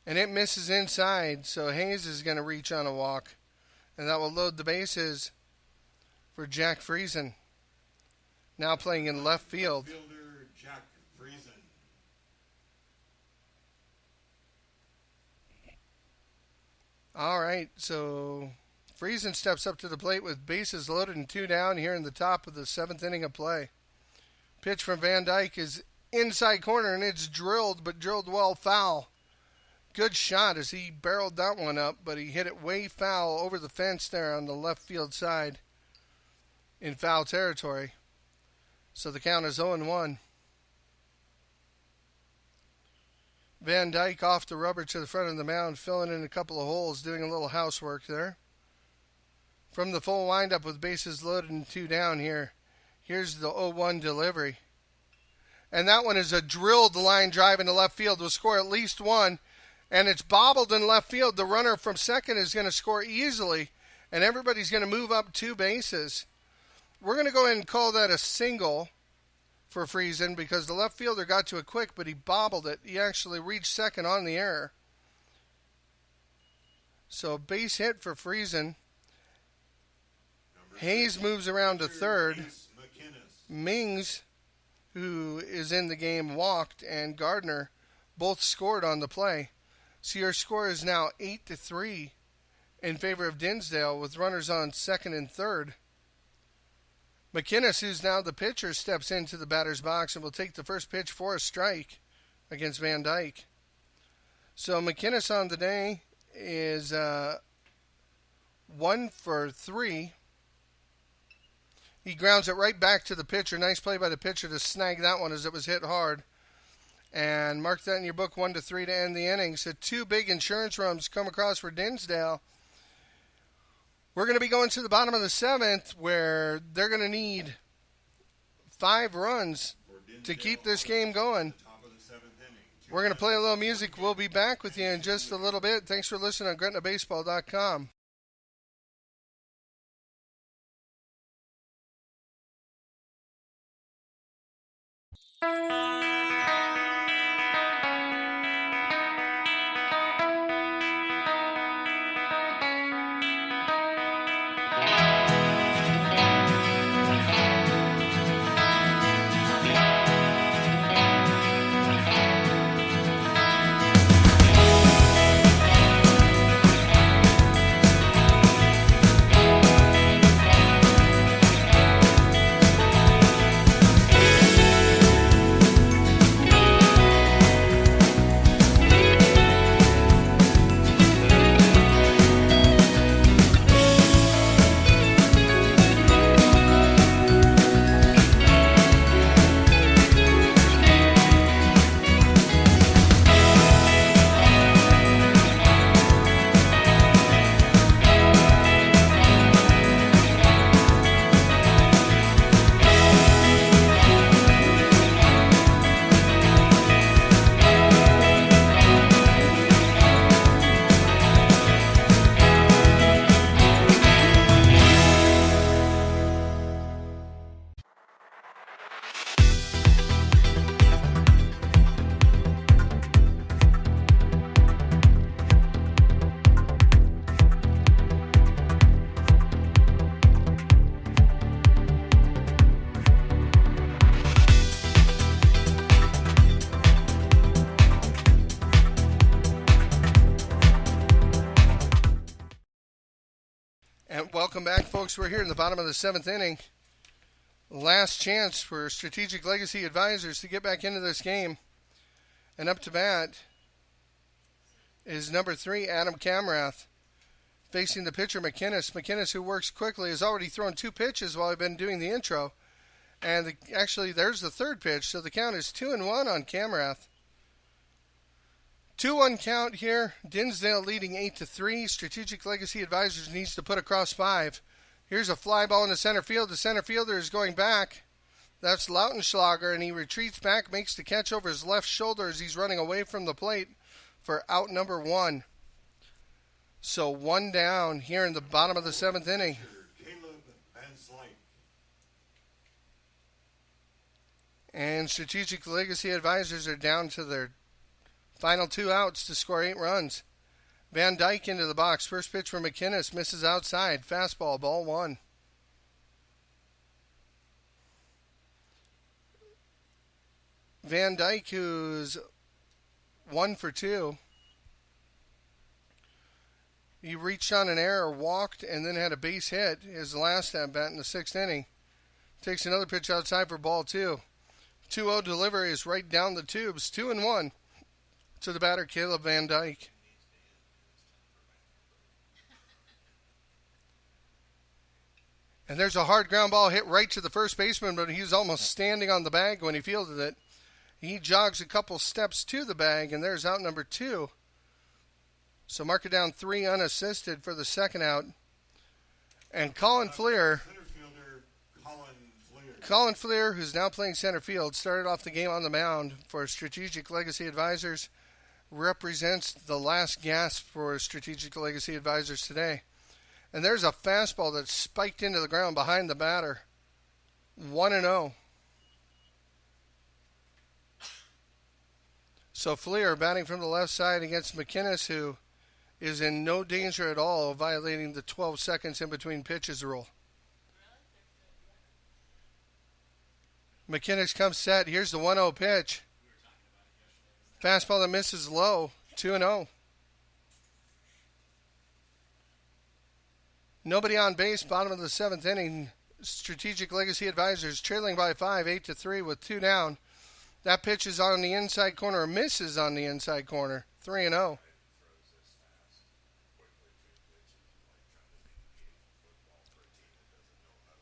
And it misses inside. So Hayes is going to reach on a walk. And that will load the bases for Jack Friesen. Now playing in left field. Jack Friesen. All right, so Friesen steps up to the plate with bases loaded and 2 down here in the top of the 7th inning of play. Pitch from Van Dyke is inside corner, and it's drilled, but drilled well foul. Good shot as he barreled that one up, but he hit it way foul over the fence there on the left field side in foul territory. So the count is 0-1. Van Dyke off the rubber to the front of the mound, filling in a couple of holes, doing a little housework there. From the full windup with bases loaded and 2 down here, here's the 0-1 delivery. And that one is a drilled line drive into left field. Will score at least 1, and it's bobbled in left field. The runner from second is going to score easily, and everybody's going to move up 2 bases. We're going to go ahead and call that a single for Friesen because the left fielder got to it quick, but he bobbled it. He actually reached second on the error. So base hit for Friesen. Hayes moves around to third. Mings, who is in the game, walked, and Gardner both scored on the play. So your score is now 8-3 in favor of Dinsdale with runners on second and third. McInnes, who's now the pitcher, steps into the batter's box and will take the first pitch for a strike against Van Dyke. So McInnes on the day is 1 for 3. He grounds it right back to the pitcher. Nice play by the pitcher to snag that one as it was hit hard. And mark that in your book, 1-3 to end the inning. So 2 big insurance runs come across for Dinsdale. We're going to be going to the bottom of the 7th where they're going to need 5 runs to keep this game going. Top of the 7th inning. We're going to play a little music. We'll be back with you in just a little bit. Thanks for listening on GretnaBaseball.com. And welcome back, folks. We're here in the bottom of the 7th inning. Last chance for Strategic Legacy Advisors to get back into this game. And up to bat is number 3, Adam Camrath, facing the pitcher, McInnes. McInnes, who works quickly, has already thrown 2 pitches while I've been doing the intro. And actually, there's the 3rd pitch, so the count is 2-1 on Camrath. 2-1 count here. Dinsdale leading 8-3. Strategic Legacy Advisors needs to put across 5. Here's a fly ball in the center field. The center fielder is going back. That's Lautenschlager, and he retreats back, makes the catch over his left shoulder as he's running away from the plate for out number 1. So 1 down here in the bottom of the 7th inning. Caleb Van Slyke. And Strategic Legacy Advisors are down to their final 2 outs to score 8 runs. Van Dyke into the box. First pitch for McInnes. Misses outside. Fastball, ball 1. Van Dyke, who's 1 for 2. He reached on an error, walked, and then had a base hit his last at bat in the 6th inning. Takes another pitch outside for ball 2. 2-0 delivery is right down the tubes. 2-1. To the batter, Caleb Van Dyke. And there's a hard ground ball hit right to the first baseman, but he was almost standing on the bag when he fielded it. He jogs a couple steps to the bag, and there's out number 2. So mark it down 3 unassisted for the 2nd out. And Colin Fleer, who's now playing center field, started off the game on the mound for Strategic Legacy Advisors, represents the last gasp for Strategic Legacy Advisors today. And there's a fastball that's spiked into the ground behind the batter. 1-0. So Fleer batting from the left side against McInnes, who is in no danger at all of violating the 12 seconds in between pitches rule. McInnes comes set. Here's the 1-0 pitch. Fastball that misses low. 2-0. Nobody on base. Bottom of the 7th inning. Strategic Legacy Advisors trailing by 5, 8-3 with 2 down. That pitch is on the inside corner, or misses on the inside corner. 3-0.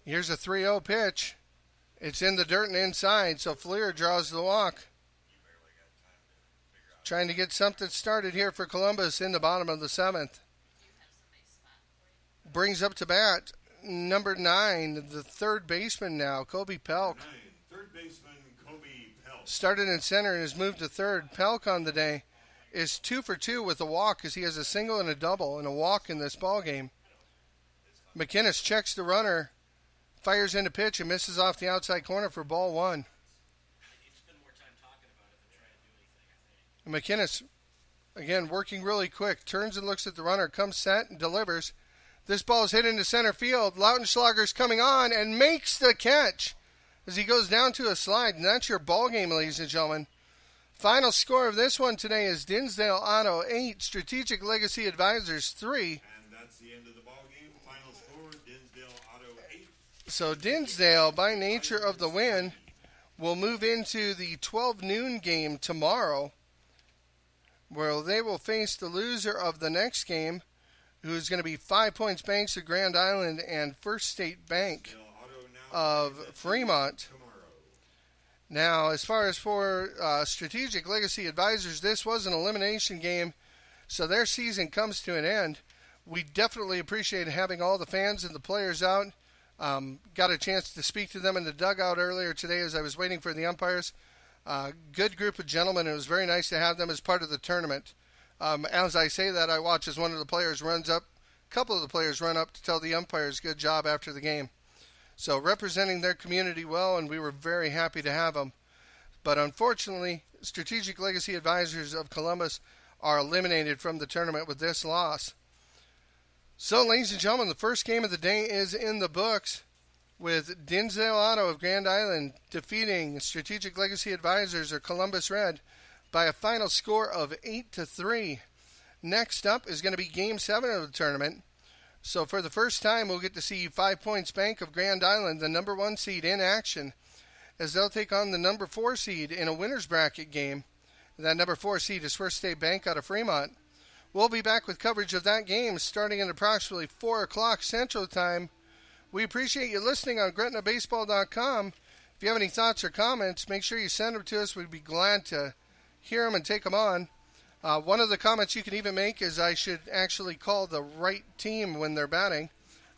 Here's a 3-0 pitch. It's in the dirt and inside, so Fleer draws the walk. Trying to get something started here for Columbus in the bottom of the 7th. Brings up to bat number 9, the 3rd baseman now, Kobe Pelk. started in center and has moved to third. Pelk on the day is 2 for 2 with a walk as he has a single and a double and a walk in this ball game. McInnes checks the runner, fires into pitch and misses off the outside corner for ball one. McInnes, again, working really quick, turns and looks at the runner, comes set and delivers. This ball is hit into center field. Lautenschlager's coming on and makes the catch as he goes down to a slide. And that's your ball game, ladies and gentlemen. Final score of this one today is Dinsdale Auto 8, Strategic Legacy Advisors 3. And that's the end of the ball game. Final score, Dinsdale Auto 8. So Dinsdale, by nature of the win, will move into the 12 noon game tomorrow, where they will face the loser of the next game, who's going to be 5 Points Banks of Grand Island and First State Bank of Fremont. Now, as far as for Strategic Legacy Advisors, this was an elimination game, so their season comes to an end. We definitely appreciate having all the fans and the players out. Got a chance to speak to them in the dugout earlier today as I was waiting for the umpires. Good group of gentlemen. It was very nice to have them as part of the tournament. As I say that, I watch as one of the players runs up, a couple of the players run up to tell the umpires good job after the game. So representing their community well, and we were very happy to have them. But unfortunately, Strategic Legacy Advisors of Columbus are eliminated from the tournament with this loss. So, ladies and gentlemen, the first game of the day is in the books, with Dinsdale Auto of Grand Island defeating Strategic Legacy Advisors or Columbus Red by a final score of 8-3. Next up is going to be Game 7 of the tournament. So for the first time, we'll get to see 5 Points Bank of Grand Island, the number 1 seed, in action, as they'll take on the number 4 seed in a winner's bracket game. That number 4 seed is First State Bank out of Fremont. We'll be back with coverage of that game starting at approximately 4 o'clock Central Time. We appreciate you listening on GretnaBaseball.com. If you have any thoughts or comments, make sure you send them to us. We'd be glad to hear them and take them on. One of the comments you can even make is I should actually call the right team when they're batting.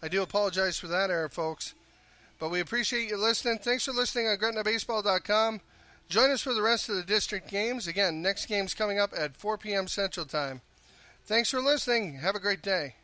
I do apologize for that error, folks. But we appreciate you listening. Thanks for listening on GretnaBaseball.com. Join us for the rest of the district games. Again, next game's coming up at 4 p.m. Central Time. Thanks for listening. Have a great day.